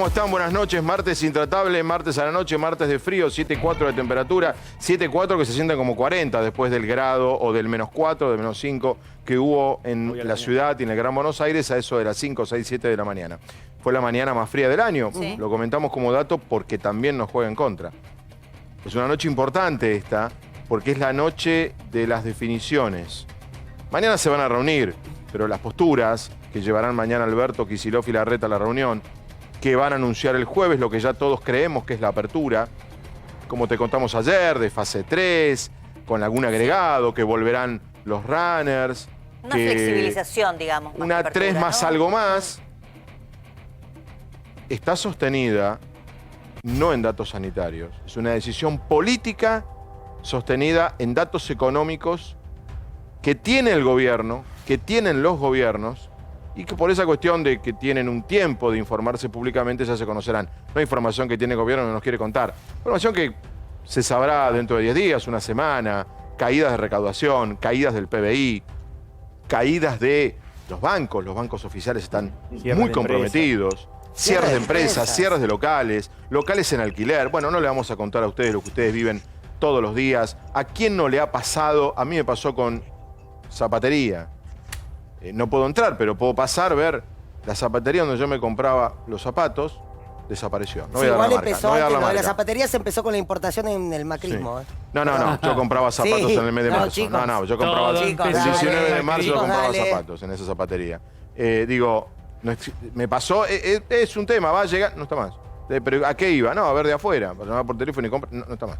¿Cómo están? Buenas noches. Martes intratable, martes a la noche, martes de frío, 7,4 de temperatura, 7,4 que se sienten como 40 después del grado o del -4, del -5 que hubo en la ciudad y en el Gran Buenos Aires a eso de las 5, 6, 7 de la mañana. Fue la mañana más fría del año. Sí. Lo comentamos como dato porque también nos juega en contra. Es una noche importante esta porque es la noche de las definiciones. Mañana se van a reunir, pero las posturas que llevarán mañana Alberto Kicillof y Larreta a la reunión, que van a anunciar el jueves, lo que ya todos creemos que es la apertura, como te contamos ayer, de fase 3, con algún agregado, que volverán los runners. Una flexibilización, digamos. Una apertura, 3 más ¿no? algo más. Está sostenida no en datos sanitarios, es una decisión política sostenida en datos económicos que tiene el gobierno, que tienen los gobiernos, y que por esa cuestión de que tienen un tiempo de informarse públicamente ya se conocerán. No hay información que tiene el gobierno que nos quiere contar. Información que se sabrá dentro de 10 días, una semana, caídas de recaudación, caídas del PBI, caídas de los bancos oficiales están muy comprometidos, cierres de empresas, cierres de locales, locales en alquiler. Bueno, no le vamos a contar a ustedes lo que ustedes viven todos los días. ¿A quién no le ha pasado? A mí me pasó con zapatería. No puedo entrar, pero puedo pasar, ver la zapatería donde yo me compraba los zapatos, desapareció. No voy a dar la marca. Empezó, no voy a dar la lo de marca. las zapaterías empezó con la importación en el macrismo. Sí. No, yo compraba zapatos Sí. en el mes de No, marzo. chicos. Yo compraba Chicos, el dale, 19 de marzo yo chicos, compraba dale. zapatos en esa zapatería. Me pasó, es un tema, va a llegar, no está más. ¿Pero a qué iba? No, a ver de afuera, para llamar por teléfono y comprar, no está más.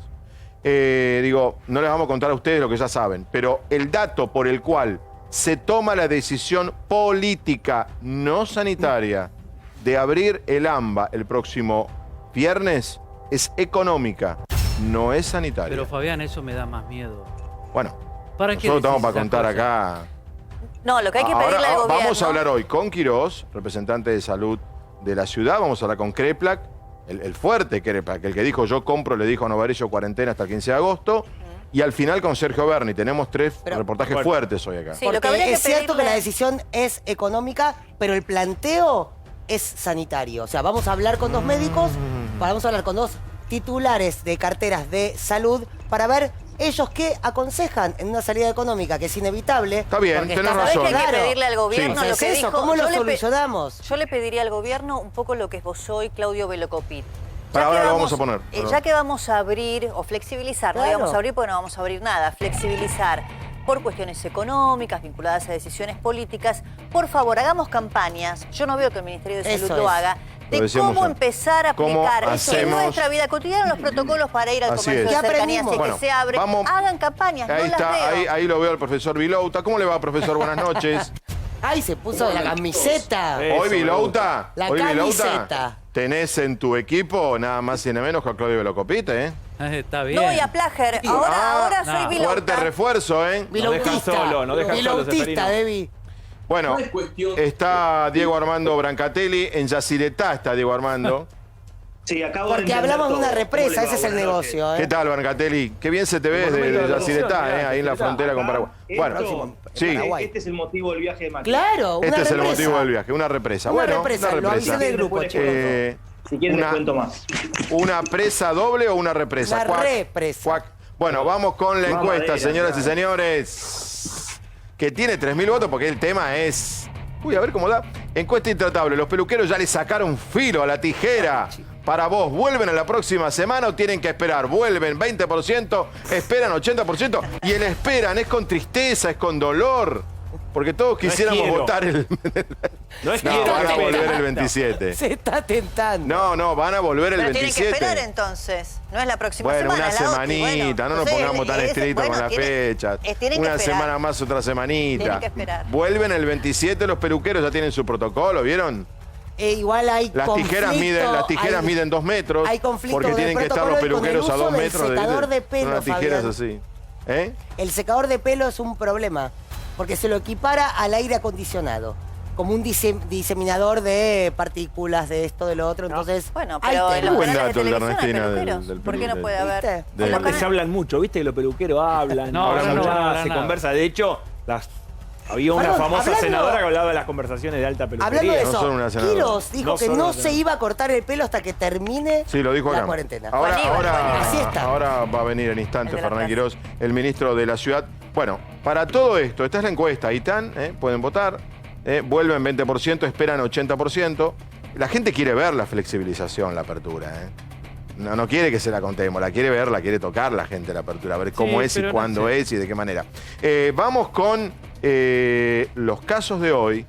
No les vamos a contar a ustedes lo que ya saben, pero el dato por el cual se toma la decisión política, no sanitaria, de abrir el AMBA el próximo viernes es económica, no es sanitaria. Pero Fabián, eso me da más miedo. Bueno, ¿Para qué nosotros estamos decís para esas contar cosas? acá. No, lo que hay que pedirle al gobierno... Vamos a hablar hoy con Quirós, representante de salud de la ciudad. Vamos a hablar con Kreplak, el fuerte Kreplak, el que dijo yo compro, le dijo a Novarecio cuarentena hasta el 15 de agosto. Y al final con Sergio Berni. Tenemos 3 reportajes fuertes hoy acá. Sí, lo que Porque habría que es cierto que pedirle- la decisión es económica, pero el planteo es sanitario. O sea, vamos a hablar con dos médicos, vamos a hablar con dos titulares de carteras de salud para ver ellos qué aconsejan en una salida económica que es inevitable. Está bien, porque tenés está- ¿Sabés razón. que hay que Claro. pedirle al gobierno Sí. lo Es que eso, dijo? ¿cómo lo Yo le pe- solucionamos? Yo le pediría al gobierno un poco lo que esbozó hoy Claudio Velocopit. Para ahora lo vamos a poner. Ya que vamos a abrir o flexibilizar, no Claro. íbamos a abrir porque no vamos a abrir nada, flexibilizar por cuestiones económicas vinculadas a decisiones políticas, por favor, hagamos campañas, yo no veo que el Ministerio de Eso Salud lo es. haga, Lo de decíamos cómo antes. empezar a ¿Cómo aplicar en hacemos? nuestra vida cotidiana los protocolos para ir al Así comercio es. de ¿Qué cercanías aprendimos? y que Bueno, se abre. vamos- Hagan campañas, Ahí no está, las veo. ahí lo veo al profesor Vilouta. ¿Cómo le va, profesor? Buenas noches. ¡Ay, se puso de la camiseta! Hoy Vilouta. La Hoy Vilouta. camiseta. Tenés en tu equipo nada más y nada menos que a Claudio Velocopit, ¿eh? Está bien. No, y a Plager, ahora soy no. Vilauta. Fuerte refuerzo, ¿eh? Vilautista. solo, no dejan solo, Vilautista, Seferino. Debbie. Bueno, está Diego Armando Brancatelli. En Yacyretá está Diego Armando. Sí, acabo de Porque entender hablamos de todo. una represa, ¿Cómo le ese es va? el Buenas noches. negocio. ¿Qué tal, Brancatelli? Qué bien se te ve Monumento desde de la Yacyretá, Revolución, ahí en la mirá, frontera con Paraguay. Bueno, Esto, sí. Paraguay. Este es el motivo del viaje de Macri. Claro, una Este es el represa. motivo del viaje, una represa. Una Bueno, represa, una lo represa. avisé del grupo, chicos. Si quieren Una- les cuento más. ¿Una presa doble o una represa? Una Cuac, represa. cuac. Bueno, vamos con la Más encuesta, madera, señoras y claro. señores. Que tiene 3.000 votos porque el tema es... Uy, a ver cómo da. Encuesta intratable. Los peluqueros ya le sacaron filo a la tijera. Para vos, ¿vuelven a la próxima semana o tienen que esperar? Vuelven 20%, esperan 80%. Y el esperan es con tristeza, es con dolor. Porque todos quisiéramos quiero. votar el... No es No, quiero van a que volver espera. el 27. Se está tentando. No, van a volver el Pero tienen que 27. esperar entonces. No es la próxima Bueno, semana. una es la otra. Y semanita, no nos entonces, pongamos tan estrictos con las fechas. Tienen que Una esperar. semana más, otra semanita. Tienen que esperar. Vuelven el 27 los peluqueros, ya tienen su protocolo, ¿vieron? Igual hay Las tijeras conflicto, miden 2 metros. hay conflicto porque del tienen que estar los protocolo y con el peluqueros a uso 2 del metros. secador de pelo, Son las tijeras Fabián. así. ¿Eh? El secador de pelo es un problema, porque se lo equipara al aire acondicionado, como un diseminador de partículas, de esto, de lo otro. Entonces, Bueno, hay pero en tema. los Buen canales de dato el de televisión hay Ernestina peluqueros. del ¿Por qué no del- puede haber? ¿Viste? En los Aparte se canales- hablan mucho, ¿viste? Que los peluqueros hablan, No, hablan no mucho, hablan se nada. conversa. De hecho, las Había una Perdón, famosa hablando- senadora que hablaba de las conversaciones de alta peluquería. Hablando de no eso, son una senadora. Quiroz dijo No que son no una se senadora. iba a cortar el pelo hasta que termine Sí, lo dijo la acá. cuarentena. Ahora, Aníbal, así está. ahora va a venir en instantes El de la Fernán plaza. Quiroz, el ministro de la ciudad. Bueno, para todo esto, esta es la encuesta. ITAN, pueden votar, vuelven 20%, esperan 80%. La gente quiere ver la flexibilización, la apertura. No quiere que se la contemos, la quiere ver, la quiere tocar la gente la apertura, a ver cómo Sí, es y pero no cuándo sé. es y de qué manera. Vamos con los casos de hoy,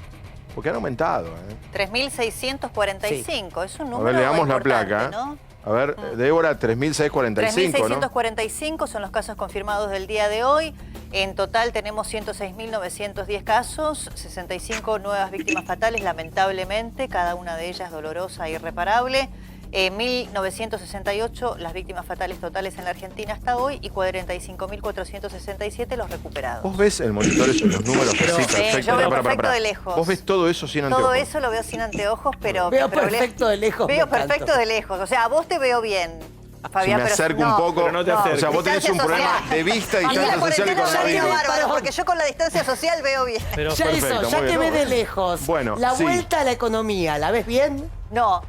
porque han aumentado. 3.645, es un A número ver, le damos la importante, placa. ¿no? A ver, Débora, 3.645, ¿no? 3.645 son los casos confirmados del día de hoy. En total tenemos 106.910 casos, 65 nuevas víctimas fatales, lamentablemente, cada una de ellas dolorosa e irreparable. 1.968 las víctimas fatales totales en la Argentina hasta hoy y 45.467 los recuperados. ¿Vos ves el monitor, los números así, Sí, perfecto? yo veo Pará, perfecto de lejos. ¿Vos ves todo eso sin anteojos? Todo eso lo veo sin anteojos, pero... Veo pero perfecto de lejos, Veo me encanta. perfecto de lejos. O sea, a vos te veo bien, Si Fabián, me pero acerco un no, poco, pero no te acerques. o sea, vos tenés un Distancia problema social. de vista, Y la distancia social y cuarentena ya vino coronavirus. bárbaro, porque yo con la distancia social veo bien. Pero Ya Perfecto, eso, ya muy te bien. ve de lejos. Bueno, la sí. vuelta a la economía, ¿la ves bien? No,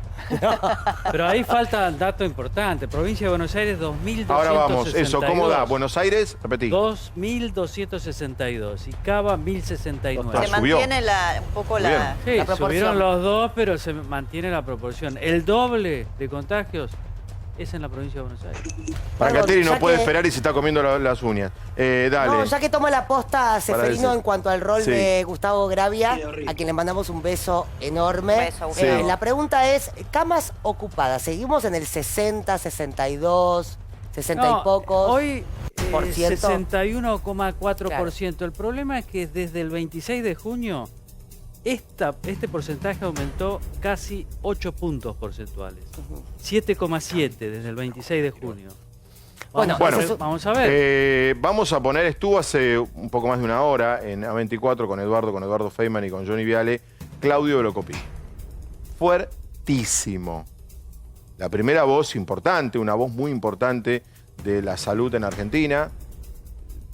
Pero ahí falta el dato importante. Provincia de Buenos Aires, 2.262. Ahora vamos, eso, ¿cómo da? Buenos Aires, repetí. 2.262 y Cava 1.069. Ah, se subió. mantiene un poco Muy la Sí, proporción. subieron los dos, pero se mantiene la proporción. El doble de contagios es en la provincia de Buenos Aires. Brancatelli Perdón, no ya puede que- esperar y se está comiendo las uñas. Dale. No, ya que toma la posta Seferino decir. en cuanto al rol Sí. de Gustavo Gravia, Sí, horrible. a quien le mandamos un beso enorme. Un beso, Gustavo. La pregunta es, camas ocupadas, ¿seguimos en el 60, 62, 60 No, y pocos? Hoy por ciento? 61,4%. El problema es que desde el 26 de junio este porcentaje aumentó casi 8 puntos porcentuales. 7,7 desde el 26 de junio. Bueno, Bueno, Vamos a ver. vamos a poner, estuvo hace un poco más de una hora en A24 con Eduardo Feynman y con Johnny Viale, Claudio Velocopí. Fuertísimo. La primera voz importante, una voz muy importante de la salud en Argentina,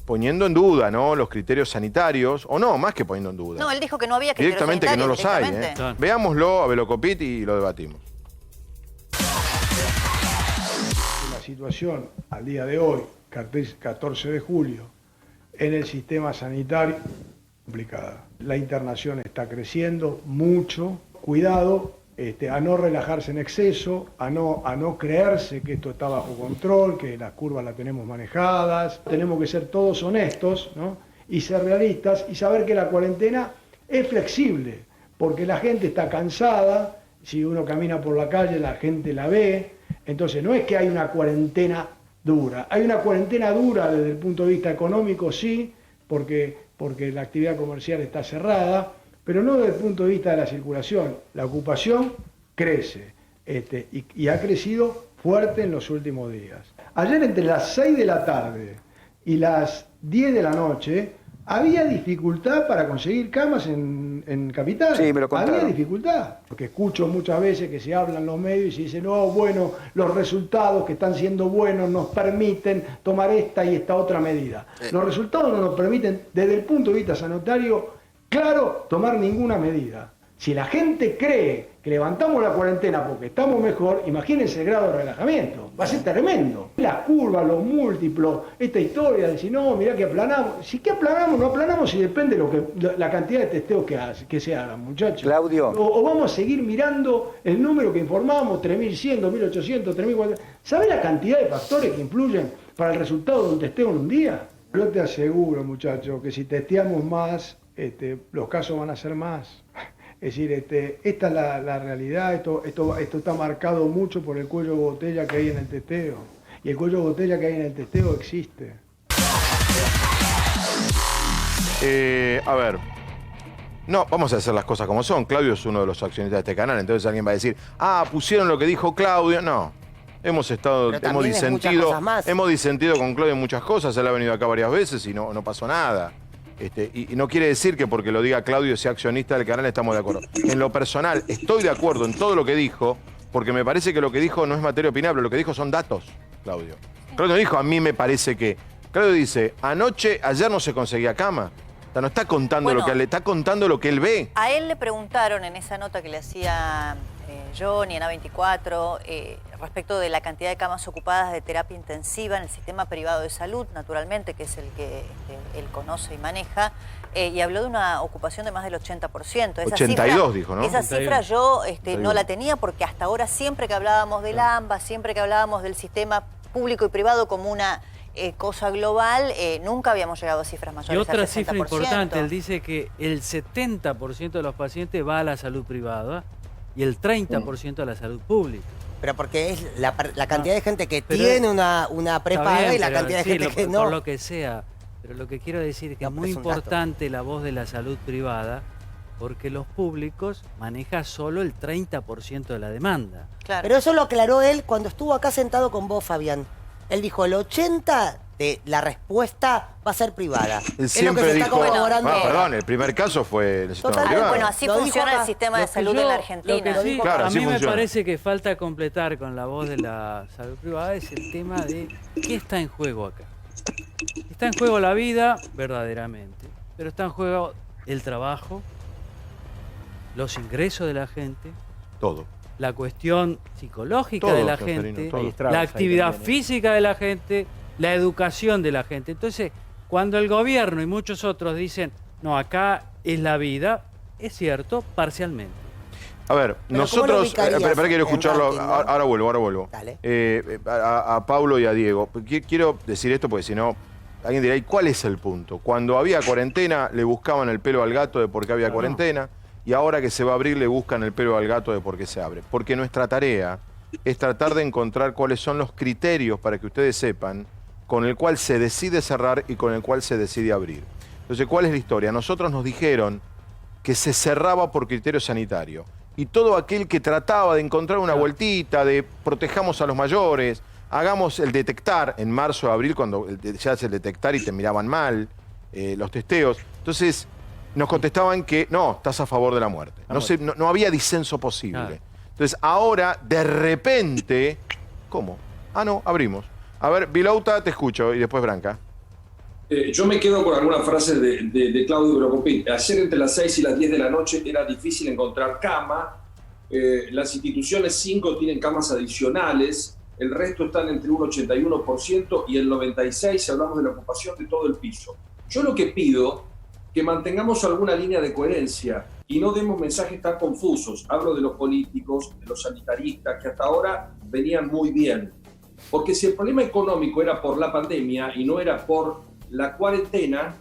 poniendo en duda, ¿no?, los criterios sanitarios, o no, más que poniendo en duda. No, él dijo que no había criterios Directamente que no los sanitarios, hay. directamente. Claro. Veámoslo a Velocopit y lo debatimos. La situación al día de hoy, 14 de julio, en el sistema sanitario, complicada. La internación está creciendo mucho. Cuidado a no relajarse en exceso, a no creerse que esto está bajo control, que las curvas las tenemos manejadas. Tenemos que ser todos honestos, ¿no?, y ser realistas y saber que la cuarentena es flexible, porque la gente está cansada. Si uno camina por la calle, la gente la ve. Entonces, no es que hay una cuarentena dura. Hay una cuarentena dura desde el punto de vista económico, sí, porque la actividad comercial está cerrada, pero no desde el punto de vista de la circulación. La ocupación crece y ha crecido fuerte en los últimos días. Ayer, entre las 6 de la tarde y las 10 de la noche, había dificultad para conseguir camas en Capital. Sí, me lo contaron. Había dificultad. Porque escucho muchas veces que se hablan en los medios y se dice, no, bueno, los resultados que están siendo buenos nos permiten tomar esta y esta otra medida. Los resultados no nos permiten, desde el punto de vista sanitario, claro, tomar ninguna medida. Si la gente cree que levantamos la cuarentena porque estamos mejor, imagínense el grado de relajamiento. Va a ser tremendo. Las curvas, los múltiplos, esta historia de decir, no, mirá que aplanamos. Si que aplanamos, no aplanamos, si depende la cantidad de testeos que se hagan, muchachos. Claudio. O vamos a seguir mirando el número que informamos, 3.100, 2.800, 3.400. ¿Sabés la cantidad de factores que influyen para el resultado de un testeo en un día? Yo te aseguro, muchachos, que si testeamos más, los casos van a ser más. Es decir, esta es la realidad, esto está marcado mucho por el cuello de botella que hay en el testeo. Y el cuello de botella que hay en el testeo existe. A ver. No, vamos a hacer las cosas como son. Claudio es uno de los accionistas de este canal, entonces alguien va a decir, pusieron lo que dijo Claudio. No. Hemos también es muchas cosas más. hemos disentido con Claudio en muchas cosas. Él ha venido acá varias veces y no pasó nada. Y no quiere decir que porque lo diga Claudio sea accionista del canal estamos de acuerdo. En lo personal, estoy de acuerdo en todo lo que dijo, porque me parece que lo que dijo no es materia opinable, lo que dijo son datos, Claudio. Claudio dijo, a mí me parece que... Claudio dice, ayer no se conseguía cama. sea, no está contando Bueno, lo que le está contando lo que él ve. A él le preguntaron en esa nota que le hacía Johnny en A24 respecto de la cantidad de camas ocupadas de terapia intensiva en el sistema privado de salud, naturalmente, que es el que él conoce y maneja, y habló de una ocupación de más del 80%. Esa 82 cifra, dijo, ¿no? Esa 81. cifra yo no la tenía porque hasta ahora siempre que hablábamos del AMBA, siempre que hablábamos del sistema público y privado como una cosa global, nunca habíamos llegado a cifras mayores Y otra al 60%. cifra importante, él dice que el 70% de los pacientes va a la salud privada y el 30% a la salud pública. Pero porque es la cantidad de gente que Pero tiene una Está prepaga bien, y la pero cantidad de sí, gente que no. Por lo que sea. Pero lo que quiero decir es que No, es muy es un dato. importante la voz de la salud privada porque los públicos manejan solo el 30% de la demanda. Claro. Pero eso lo aclaró él cuando estuvo acá sentado con vos, Fabián. Él dijo, el 80% de la respuesta va a ser privada. Él Es lo que siempre se está dijo, corroborando ahora. perdón, el primer caso fue en el sistema Total, privado. Bueno, así Lo dijo funciona el acá. sistema de Lo que salud yo- en la Lo Argentina. que sí, Claro, a así mí me funciona. parece que falta completar con la voz de la salud privada es el tema de qué está en juego acá. Está en juego la vida, verdaderamente, pero está en juego el trabajo, los ingresos de la gente, Todo. la cuestión psicológica Todo, de la Seferino, gente, todo. Hay estragos la ahí actividad también, física de la gente, la educación de la gente. Entonces, cuando el gobierno y muchos otros dicen, no, acá es la vida, es cierto, parcialmente. A ver, Pero ¿cómo lo nosotros. ubicarías Espera, quiero en escucharlo. ranking, no? Ahora vuelvo. Dale. A Pablo y a Diego. Quiero decir esto porque si no, alguien dirá, ¿y cuál es el punto? Cuando había cuarentena, le buscaban el pelo al gato de por qué había cuarentena, y ahora que se va a abrir, le buscan el pelo al gato de por qué se abre. Porque nuestra tarea es tratar de encontrar cuáles son los criterios para que ustedes sepan con el cual se decide cerrar y con el cual se decide abrir. Entonces, ¿cuál es la historia? Nosotros nos dijeron que se cerraba por criterio sanitario. Y todo aquel que trataba de encontrar una vueltita, de protejamos a los mayores, hagamos el detectar en marzo o abril, cuando se hace el detectar y te miraban mal, los testeos. Entonces, nos contestaban que no, estás a favor de la muerte. No había disenso posible. Claro. Entonces, ahora, de repente, ¿cómo? Ah, no, abrimos. A ver, Vilouta, te escucho, y después Branca. Yo me quedo con algunas frases de Claudio Brocopín. Ayer entre las 6 y las 10 de la noche era difícil encontrar cama. Las instituciones 5 tienen camas adicionales. El resto están entre un 81% y el 96% si hablamos de la ocupación de todo el piso. Yo lo que pido que mantengamos alguna línea de coherencia y no demos mensajes tan confusos. Hablo de los políticos, de los sanitaristas, que hasta ahora venían muy bien. Porque si el problema económico era por la pandemia y no era por la cuarentena,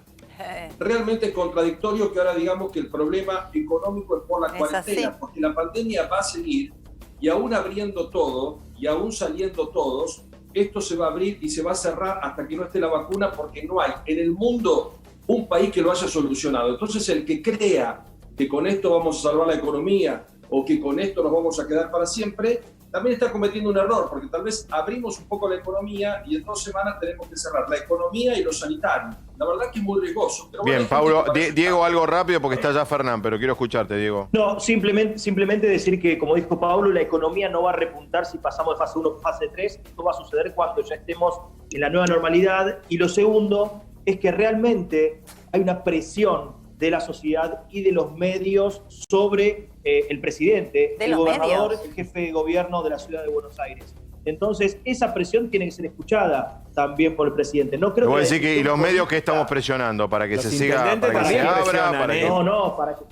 realmente es contradictorio que ahora digamos que el problema económico es por la Es cuarentena, así. porque la pandemia va a seguir y aún abriendo todo y aún saliendo todos, esto se va a abrir y se va a cerrar hasta que no esté la vacuna, porque no hay en el mundo un país que lo haya solucionado. Entonces el que crea que con esto vamos a salvar la economía o que con esto nos vamos a quedar para siempre, también está cometiendo un error, porque tal vez abrimos un poco la economía y en 2 semanas tenemos que cerrar la economía y lo sanitario. La verdad que es muy riesgoso. Pero bueno, Bien, hay gente Pablo, que parece- Diego, algo rápido porque está ya Fernán, pero quiero escucharte, Diego. No, simplemente decir que, como dijo Pablo, la economía no va a repuntar si pasamos de fase 1 a fase 3. Esto va a suceder cuando ya estemos en la nueva normalidad. Y lo segundo es que realmente hay una presión de la sociedad y de los medios sobre el presidente, ¿De el los gobernador, medios? el jefe de gobierno de la ciudad de Buenos Aires. Entonces, esa presión tiene que ser escuchada también por el presidente. No creo Te voy a la decir que, y decisión los medios que política- estamos presionando para que Los se siga, intendentes para que se también abra, presionan, para que... No, para que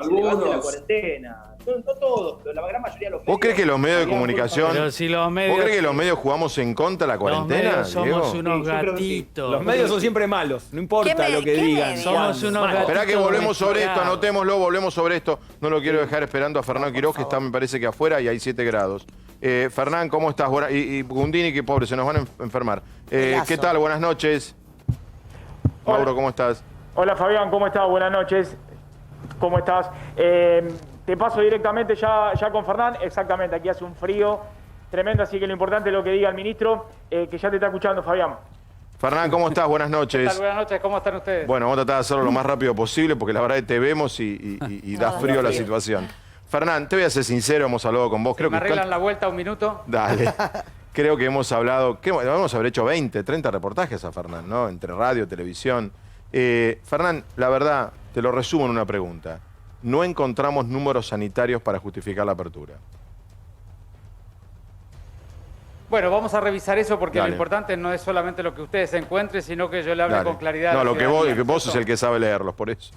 se levante la Algunos. cuarentena. No todos, pero la gran mayoría de los medios. ¿Vos crees que los medios de Habían comunicación... Pero si los medios, ¿Vos crees que los medios jugamos en contra de la los cuarentena, medios somos Diego? unos Sí, yo creo que sí. gatitos. Los medios son siempre malos, no importa lo que ¿Qué digan. medios? Somos unos Malos. gatitos. Esperá que volvemos sobre esto, mezclados. anotémoslo, volvemos sobre esto. No lo quiero dejar esperando a Fernán Quiroz, que está, me parece que afuera y hay 7 grados. Fernán, ¿cómo estás? Y Gundini, que pobre, se nos van a enfermar. Pelazo. ¿Qué tal? Buenas noches. Mauro, ¿cómo estás? Hola Fabián, ¿cómo estás? Buenas noches. ¿Cómo estás? Te paso directamente ya con Fernán. Exactamente, aquí hace un frío tremendo, así que lo importante es lo que diga el ministro, que ya te está escuchando, Fabián. Fernán, ¿cómo estás? Buenas ¿Qué tal? noches. Buenas noches, ¿cómo están ustedes? Bueno, vamos a tratar de hacerlo lo más rápido posible porque la verdad es que te vemos y da frío la situación. Fernán, te voy a ser sincero, hemos hablado con vos. Creo ¿Me que arreglan la vuelta un minuto? Dale. Creo que hemos hablado, debemos haber hecho 20, 30 reportajes a Fernán, ¿no? Entre radio, televisión. Fernán, la verdad, te lo resumo en una pregunta. No encontramos números sanitarios para justificar la apertura. Bueno, vamos a revisar eso porque Dale. lo importante no es solamente lo que ustedes encuentren, sino que yo le hable Dale. con claridad. No, a la lo que ciudadanía, vos es el que sabe leerlos, por eso.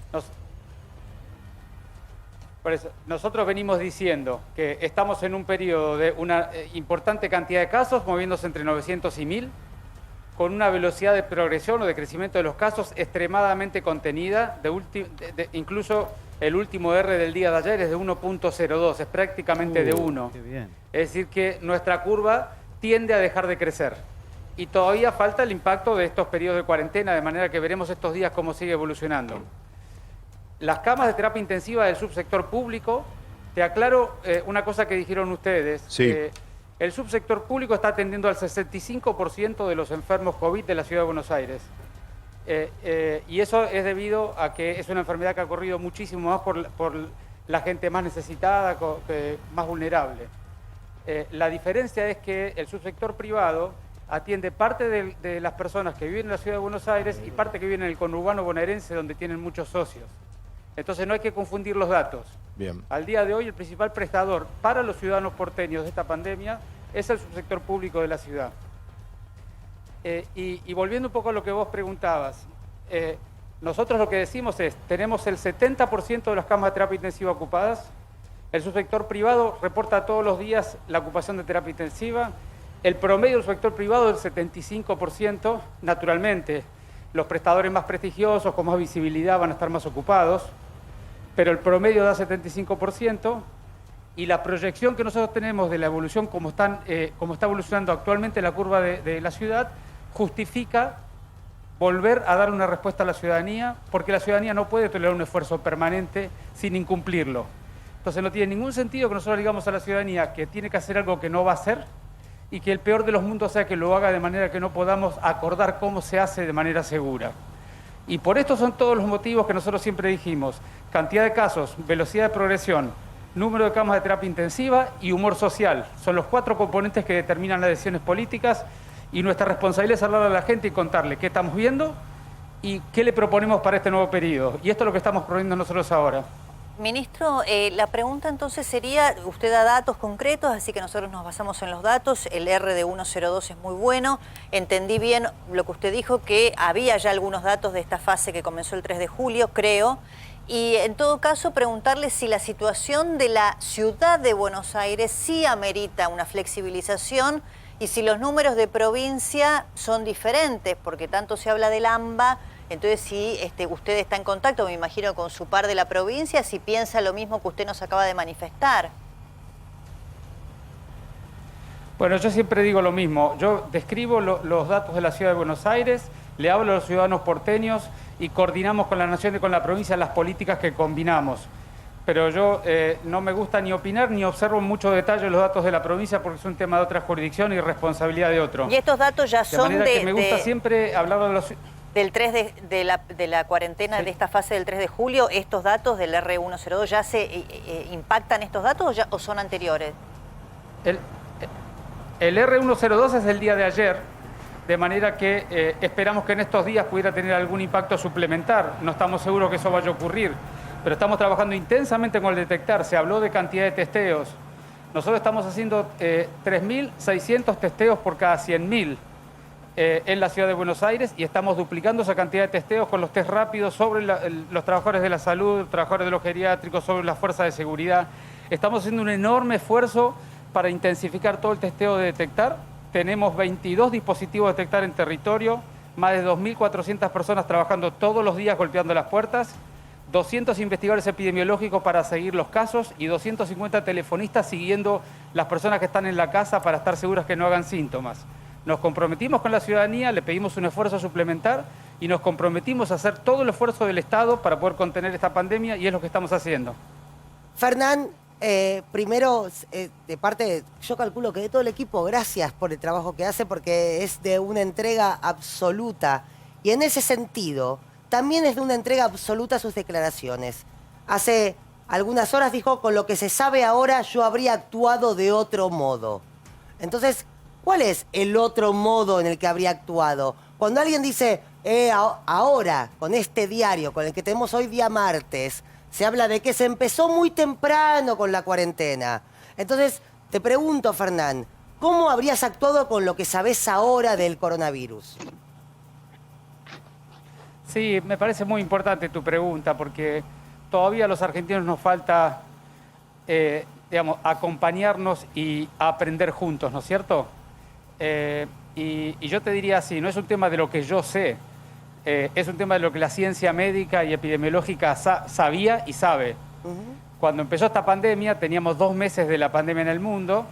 Por eso, nosotros venimos diciendo que estamos en un periodo de una importante cantidad de casos, moviéndose entre 900 y 1000, con una velocidad de progresión o de crecimiento de los casos extremadamente contenida, incluso el último R del día de ayer es de 1.02, es prácticamente de 1. Qué bien. Es decir, que nuestra curva tiende a dejar de crecer. Y todavía falta el impacto de estos periodos de cuarentena, de manera que veremos estos días cómo sigue evolucionando. Las camas de terapia intensiva del subsector público, te aclaro una cosa que dijeron ustedes. Sí. El subsector público está atendiendo al 65% de los enfermos COVID de la Ciudad de Buenos Aires. Y eso es debido a que es una enfermedad que ha corrido muchísimo más por la gente más necesitada, más vulnerable. La diferencia es que el subsector privado atiende parte de las personas que viven en la Ciudad de Buenos Aires y parte que viven en el conurbano bonaerense, donde tienen muchos socios. Entonces no hay que confundir los datos. Bien. Al día de hoy, el principal prestador para los ciudadanos porteños de esta pandemia es el subsector público de la ciudad. Y volviendo un poco a lo que vos preguntabas, nosotros lo que decimos es, tenemos el 70% de las camas de terapia intensiva ocupadas, el subsector privado reporta todos los días la ocupación de terapia intensiva, el promedio del sector privado es del 75%, naturalmente, los prestadores más prestigiosos, con más visibilidad, van a estar más ocupados, pero el promedio da 75%, y la proyección que nosotros tenemos de la evolución, como está evolucionando actualmente la curva de la ciudad, justifica volver a dar una respuesta a la ciudadanía, porque la ciudadanía no puede tolerar un esfuerzo permanente sin incumplirlo. Entonces no tiene ningún sentido que nosotros digamos a la ciudadanía que tiene que hacer algo que no va a hacer, y que el peor de los mundos sea que lo haga de manera que no podamos acordar cómo se hace de manera segura. Y por esto son todos los motivos que nosotros siempre dijimos: cantidad de casos, velocidad de progresión, número de camas de terapia intensiva y humor social. Son los 4 componentes que determinan las decisiones políticas, y nuestra responsabilidad es hablar a la gente y contarle qué estamos viendo y qué le proponemos para este nuevo periodo. Y esto es lo que estamos proponiendo nosotros ahora. Ministro, la pregunta entonces sería, usted da datos concretos, así que nosotros nos basamos en los datos. El R de 102 es muy bueno. Entendí bien lo que usted dijo, que había ya algunos datos de esta fase que comenzó el 3 de julio, creo. Y en todo caso, preguntarle si la situación de la ciudad de Buenos Aires sí amerita una flexibilización y si los números de provincia son diferentes, porque tanto se habla del AMBA. Entonces, si usted está en contacto, me imagino, con su par de la provincia, si piensa lo mismo que usted nos acaba de manifestar. Bueno, yo siempre digo lo mismo. Yo describo los datos de la Ciudad de Buenos Aires, le hablo a los ciudadanos porteños y coordinamos con la Nación y con la provincia las políticas que combinamos. Pero yo no me gusta ni opinar ni observo en mucho detalle los datos de la provincia, porque es un tema de otra jurisdicción y responsabilidad de otro. Y estos datos ya son de manera que me gusta siempre hablar de los... Del 3 de la cuarentena, sí, de esta fase del 3 de julio, ¿estos datos del R102 ya se impactan estos datos o son anteriores? El R102 es del día de ayer, de manera que esperamos que en estos días pudiera tener algún impacto suplementar. No estamos seguros que eso vaya a ocurrir, pero estamos trabajando intensamente con el detectar. Se habló de cantidad de testeos. Nosotros estamos haciendo 3.600 testeos por cada 100.000. En la Ciudad de Buenos Aires, y estamos duplicando esa cantidad de testeos con los test rápidos sobre los trabajadores de la salud, trabajadores de los geriátricos, sobre las fuerzas de seguridad. Estamos haciendo un enorme esfuerzo para intensificar todo el testeo de detectar. Tenemos 22 dispositivos de detectar en territorio, más de 2.400 personas trabajando todos los días golpeando las puertas, 200 investigadores epidemiológicos para seguir los casos y 250 telefonistas siguiendo las personas que están en la casa para estar seguras que no hagan síntomas. Nos comprometimos con la ciudadanía, le pedimos un esfuerzo suplementar y nos comprometimos a hacer todo el esfuerzo del Estado para poder contener esta pandemia, y es lo que estamos haciendo. Fernán, primero, de parte, yo calculo que de todo el equipo, gracias por el trabajo que hace, porque es de una entrega absoluta. Y en ese sentido, también es de una entrega absoluta sus declaraciones. Hace algunas horas dijo, con lo que se sabe ahora, yo habría actuado de otro modo. Entonces, ¿cuál es el otro modo en el que habría actuado? Cuando alguien dice, Ahora, con este diario, con el que tenemos hoy día martes, se habla de que se empezó muy temprano con la cuarentena. Entonces, te pregunto, Fernán, ¿cómo habrías actuado con lo que sabés ahora del coronavirus? Sí, me parece muy importante tu pregunta porque todavía a los argentinos nos falta, digamos, acompañarnos y aprender juntos, ¿no es cierto? Y yo te diría así, no es un tema de lo que yo sé, es un tema de lo que la ciencia médica y epidemiológica sabía y sabe. Cuando empezó esta pandemia, teníamos 2 meses de la pandemia en el mundo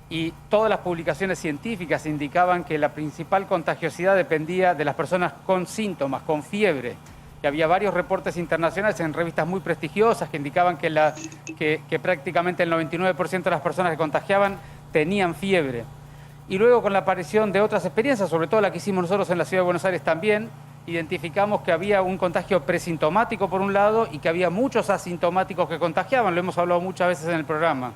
y todas las publicaciones científicas indicaban que la principal contagiosidad dependía de las personas con síntomas, con fiebre. Y había varios reportes internacionales en revistas muy prestigiosas que indicaban que prácticamente el 99% de las personas que contagiaban tenían fiebre. Y luego con la aparición de otras experiencias, sobre todo la que hicimos nosotros en la Ciudad de Buenos Aires también, identificamos que había un contagio presintomático por un lado y que había muchos asintomáticos que contagiaban, lo hemos hablado muchas veces en el programa.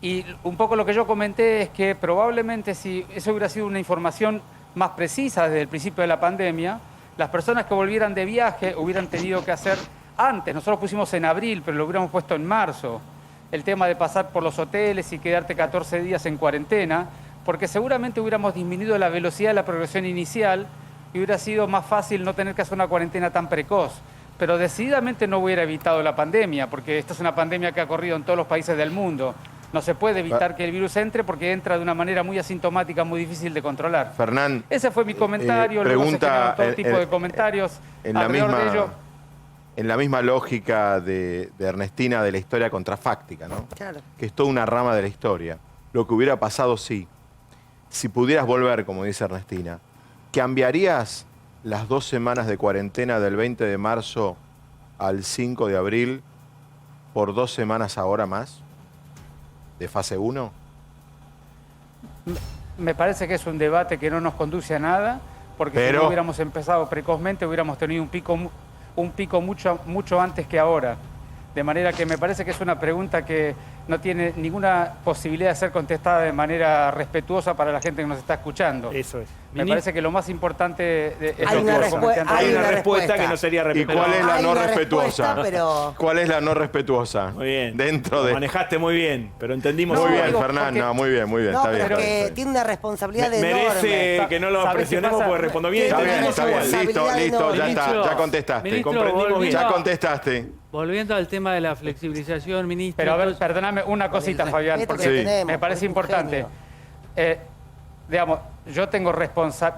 Y un poco lo que yo comenté es que probablemente si eso hubiera sido una información más precisa desde el principio de la pandemia, las personas que volvieran de viaje hubieran tenido que hacer antes. Nosotros pusimos en abril, pero lo hubiéramos puesto en marzo. El tema de pasar por los hoteles y quedarte 14 días en cuarentena, porque seguramente hubiéramos disminuido la velocidad de la progresión inicial y hubiera sido más fácil no tener que hacer una cuarentena tan precoz. Pero decididamente no hubiera evitado la pandemia, porque esta es una pandemia que ha corrido en todos los países del mundo. No se puede evitar que el virus entre porque entra de una manera muy asintomática, muy difícil de controlar. Fernán, ese fue mi comentario, luego se generaron todo tipo de comentarios alrededor de ello. En la misma lógica de Ernestina de la historia contrafáctica, ¿no? Claro. Que es toda una rama de la historia. Lo que hubiera pasado, sí. Si pudieras volver, como dice Ernestina, ¿cambiarías las 2 semanas de cuarentena del 20 de marzo al 5 de abril por 2 semanas ahora más? ¿De fase 1? Me parece que es un debate que no nos conduce a nada, porque si no hubiéramos empezado precozmente, hubiéramos tenido un pico mucho antes que ahora. De manera que me parece que es una pregunta que no tiene ninguna posibilidad de ser contestada de manera respetuosa para la gente que nos está escuchando. Eso es. Me parece que lo más importante es Hay una respuesta que no sería respetuosa. ¿Y cuál es la no respuesta, respetuosa? pero... ¿Cuál es la no respetuosa? Muy bien. Dentro Lo de... manejaste muy bien, pero entendimos. Muy bien, digo, Fernán. porque... No, muy bien, No, está bien. pero que tiene una responsabilidad enorme. Merece que no lo presionemos porque respondo bien. Está bien, Tenemos listo, ya responsabilidad está, ya contestaste. Ministro, Comprendimos bien. Ya contestaste. Volviendo al tema de la flexibilización, ministro. Pero a ver, perdóname una cosita, Fabián, respeto porque que tenemos, me parece es un importante. Digamos, yo tengo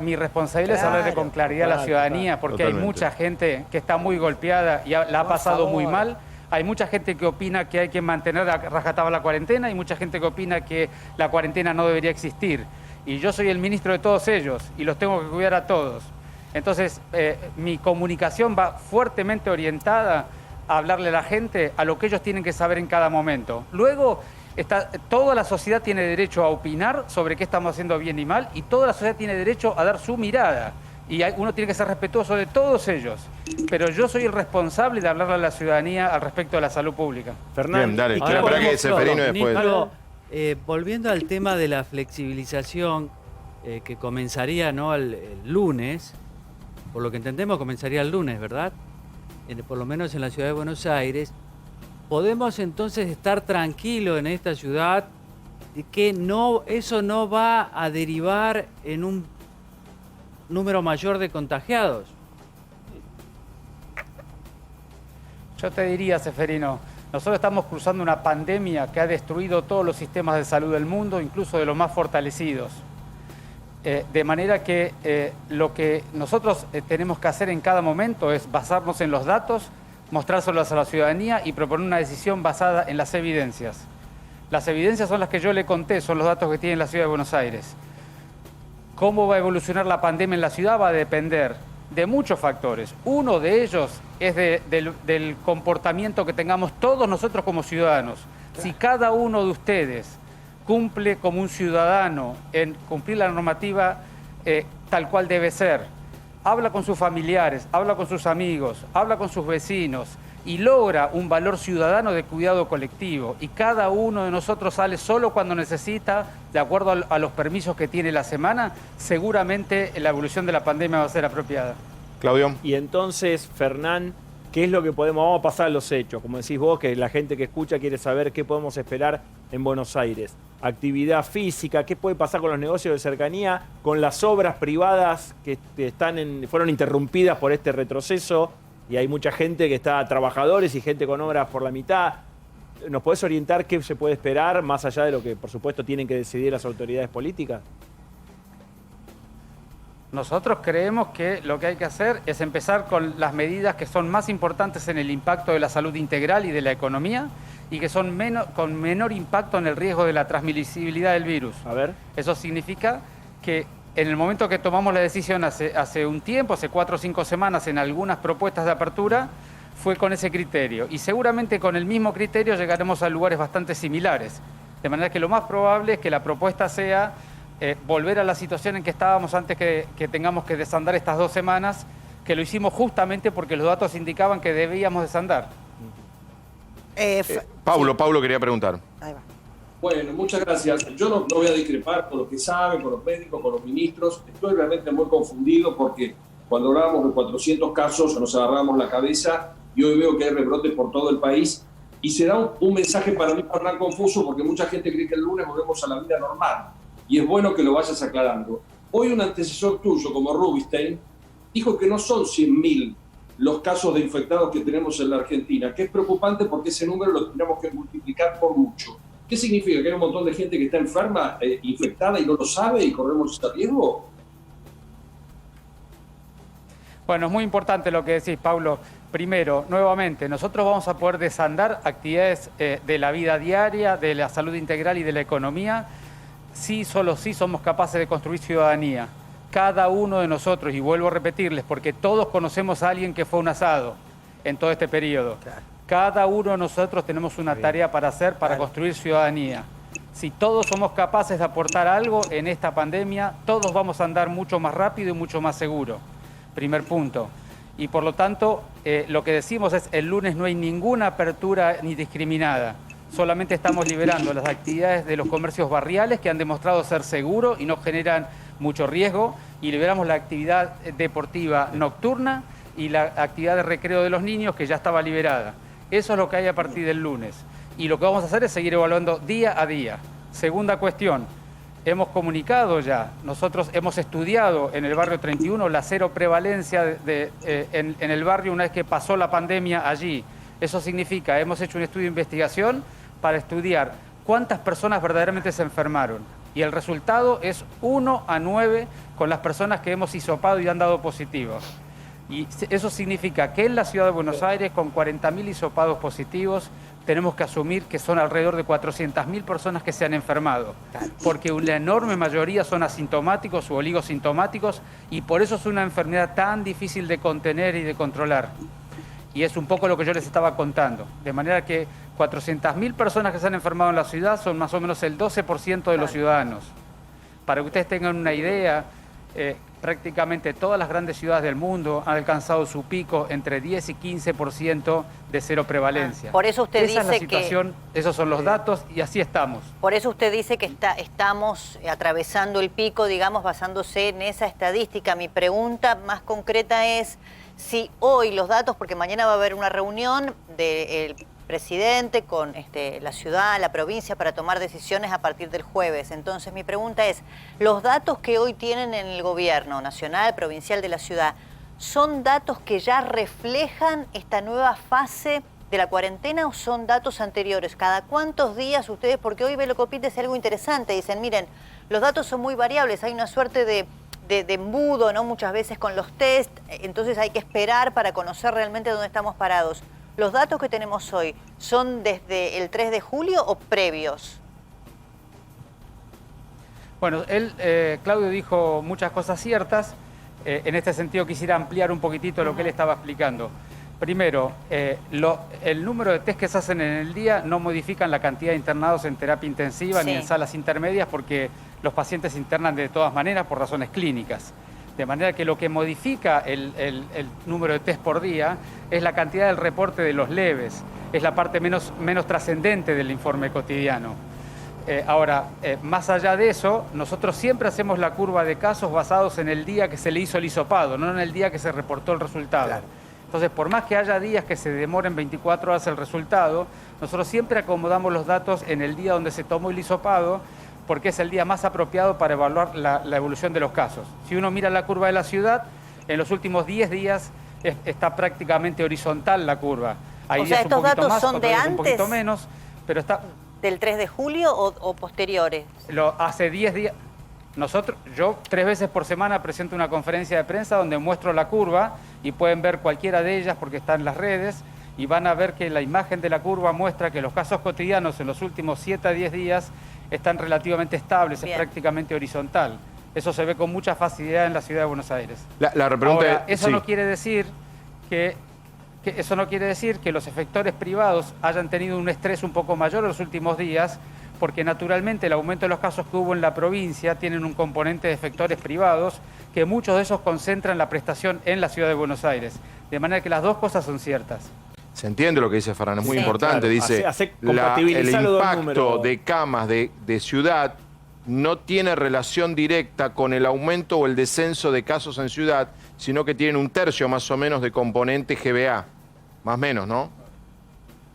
mi responsabilidad es hablarle con claridad a la ciudadanía, porque Totalmente. hay mucha gente que está muy golpeada y la ha pasado muy mal. Hay mucha gente que opina que hay que mantener a rajatabla la cuarentena y mucha gente que opina que la cuarentena no debería existir. Y yo soy el ministro de todos ellos y los tengo que cuidar a todos. Entonces, mi comunicación va fuertemente orientada a hablarle a la gente a lo que ellos tienen que saber en cada momento. Luego, toda la sociedad tiene derecho a opinar sobre qué estamos haciendo bien y mal y toda la sociedad tiene derecho a dar su mirada. Y uno tiene que ser respetuoso de todos ellos. Pero yo soy el responsable de hablarle a la ciudadanía al respecto de la salud pública. Fernán, Bien, dale. Ahora Espera que podemos- Seferino después. Ministro, volviendo al tema de la flexibilización que comenzaría, ¿no?, el lunes, por lo que entendemos comenzaría el lunes, ¿verdad? Por lo menos en la ciudad de Buenos Aires. ¿Podemos entonces estar tranquilos en esta ciudad de que eso no va a derivar en un número mayor de contagiados? Yo te diría, Seferino, nosotros estamos cruzando una pandemia que ha destruido todos los sistemas de salud del mundo, incluso de los más fortalecidos. De manera que lo que nosotros tenemos que hacer en cada momento es basarnos en los datos, mostrárselos a la ciudadanía y proponer una decisión basada en las evidencias. Las evidencias son las que yo le conté, son los datos que tiene la Ciudad de Buenos Aires. ¿Cómo va a evolucionar la pandemia en la ciudad? Va a depender de muchos factores. Uno de ellos es del comportamiento que tengamos todos nosotros como ciudadanos. Si cada uno de ustedes cumple como un ciudadano en cumplir la normativa tal cual debe ser, habla con sus familiares, habla con sus amigos, habla con sus vecinos, y logra un valor ciudadano de cuidado colectivo. Y cada uno de nosotros sale solo cuando necesita, de acuerdo a los permisos que tiene la semana, seguramente la evolución de la pandemia va a ser apropiada. Claudio. Y entonces, Fernán, ¿qué es lo que vamos a pasar a los hechos? Como decís vos, que la gente que escucha quiere saber qué podemos esperar en Buenos Aires. Actividad física, ¿qué puede pasar con los negocios de cercanía, con las obras privadas que fueron interrumpidas por este retroceso? Y hay mucha gente que está, trabajadores y gente con obras por la mitad. ¿Nos podés orientar qué se puede esperar, más allá de lo que, por supuesto, tienen que decidir las autoridades políticas? Nosotros creemos que lo que hay que hacer es empezar con las medidas que son más importantes en el impacto de la salud integral y de la economía y que son con menor impacto en el riesgo de la transmisibilidad del virus. A ver. Eso significa que en el momento que tomamos la decisión hace un tiempo, hace 4 o 5 semanas, en algunas propuestas de apertura, fue con ese criterio. Y seguramente con el mismo criterio llegaremos a lugares bastante similares. De manera que lo más probable es que la propuesta sea volver a la situación en que estábamos antes que tengamos que desandar estas 2 semanas, que lo hicimos justamente porque los datos indicaban que debíamos desandar. Paulo quería preguntar. Ahí va. Bueno, muchas gracias. Yo no voy a discrepar con lo que saben, con los médicos, con los ministros. Estoy realmente muy confundido porque cuando hablábamos de 400 casos nos agarramos la cabeza y hoy veo que hay rebrotes por todo el país y se da un mensaje para mí tan confuso porque mucha gente cree que el lunes volvemos a la vida normal y es bueno que lo vayas aclarando. Hoy un antecesor tuyo como Rubinstein dijo que no son 100.000 los casos de infectados que tenemos en la Argentina, que es preocupante porque ese número lo tenemos que multiplicar por mucho. ¿Qué significa? ¿Que hay un montón de gente que está enferma, infectada y no lo sabe y corremos ese riesgo? Bueno, es muy importante lo que decís, Pablo. Primero, nuevamente, nosotros vamos a poder desandar actividades de la vida diaria, de la salud integral y de la economía, si solo si somos capaces de construir ciudadanía. Cada uno de nosotros, y vuelvo a repetirles, porque todos conocemos a alguien que fue un asado en todo este periodo. Claro. Cada uno de nosotros tenemos una tarea para hacer para construir ciudadanía. Si todos somos capaces de aportar algo en esta pandemia, todos vamos a andar mucho más rápido y mucho más seguro. Primer punto. Y por lo tanto, lo que decimos es el lunes no hay ninguna apertura ni discriminada. Solamente estamos liberando las actividades de los comercios barriales que han demostrado ser seguros y no generan mucho riesgo. Y liberamos la actividad deportiva nocturna y la actividad de recreo de los niños que ya estaba liberada. Eso es lo que hay a partir del lunes. Y lo que vamos a hacer es seguir evaluando día a día. Segunda cuestión, hemos comunicado ya, nosotros hemos estudiado en el barrio 31 la cero prevalencia en el barrio una vez que pasó la pandemia allí. Eso significa, hemos hecho un estudio de investigación para estudiar cuántas personas verdaderamente se enfermaron. Y el resultado es 1 a 9 con las personas que hemos hisopado y han dado positivos. Y eso significa que en la ciudad de Buenos Aires, con 40.000 hisopados positivos, tenemos que asumir que son alrededor de 400.000 personas que se han enfermado, porque una enorme mayoría son asintomáticos u oligosintomáticos y por eso es una enfermedad tan difícil de contener y de controlar. Y es un poco lo que yo les estaba contando. De manera que 400.000 personas que se han enfermado en la ciudad son más o menos el 12% de los ciudadanos. Para que ustedes tengan una idea, prácticamente todas las grandes ciudades del mundo han alcanzado su pico entre 10 y 15% de cero prevalencia. Por eso usted Esa dice es la situación, esos son los datos y así estamos. Por eso usted dice que estamos atravesando el pico, digamos, basándose en esa estadística. Mi pregunta más concreta es si hoy los datos, porque mañana va a haber una reunión del presidente con la ciudad, la provincia, para tomar decisiones a partir del jueves. Entonces, mi pregunta es, ¿los datos que hoy tienen en el gobierno nacional, provincial de la ciudad, son datos que ya reflejan esta nueva fase de la cuarentena o son datos anteriores? ¿Cada cuántos días ustedes, porque hoy Velocopit es algo interesante, dicen, miren, los datos son muy variables, hay una suerte de embudo, ¿no? Muchas veces con los test, entonces hay que esperar para conocer realmente dónde estamos parados. ¿Los datos que tenemos hoy son desde el 3 de julio o previos? Bueno, Claudio dijo muchas cosas ciertas. En este sentido quisiera ampliar un poquitito lo que él estaba explicando. Primero, el número de test que se hacen en el día no modifican la cantidad de internados en terapia intensiva ni en salas intermedias porque los pacientes se internan de todas maneras por razones clínicas. De manera que lo que modifica el número de test por día es la cantidad del reporte de los leves, es la parte menos trascendente del informe cotidiano. Ahora, más allá de eso, nosotros siempre hacemos la curva de casos basados en el día que se le hizo el hisopado, no en el día que se reportó el resultado. Claro. Entonces, por más que haya días que se demoren 24 horas el resultado, nosotros siempre acomodamos los datos en el día donde se tomó el hisopado, porque es el día más apropiado para evaluar la evolución de los casos. Si uno mira la curva de la ciudad, en los últimos 10 días está prácticamente horizontal la curva. Hay días estos un poquito datos más, son de otros días antes, un poquito menos, pero está... ¿Del 3 de julio o posteriores? Hace 10 días... Yo 3 veces por semana presento una conferencia de prensa donde muestro la curva y pueden ver cualquiera de ellas porque está en las redes y van a ver que la imagen de la curva muestra que los casos cotidianos en los últimos 7 a 10 días están relativamente estables, Bien. Es prácticamente horizontal. Eso se ve con mucha facilidad en la ciudad de Buenos Aires. La repregunta Ahora, es... eso sí. no quiere decir que los efectores privados hayan tenido un estrés un poco mayor en los últimos días, porque naturalmente el aumento de los casos que hubo en la provincia tienen un componente de efectores privados, que muchos de esos concentran la prestación en la ciudad de Buenos Aires. De manera que las dos cosas son ciertas. Se entiende lo que dice Fernández, es muy Sí. importante. Claro, Dice, el compatibilizar los dos impacto números. de camas de ciudad no tiene relación directa con el aumento o el descenso de casos en ciudad, sino que tienen un tercio más o menos de componente GBA. Más o menos, ¿no?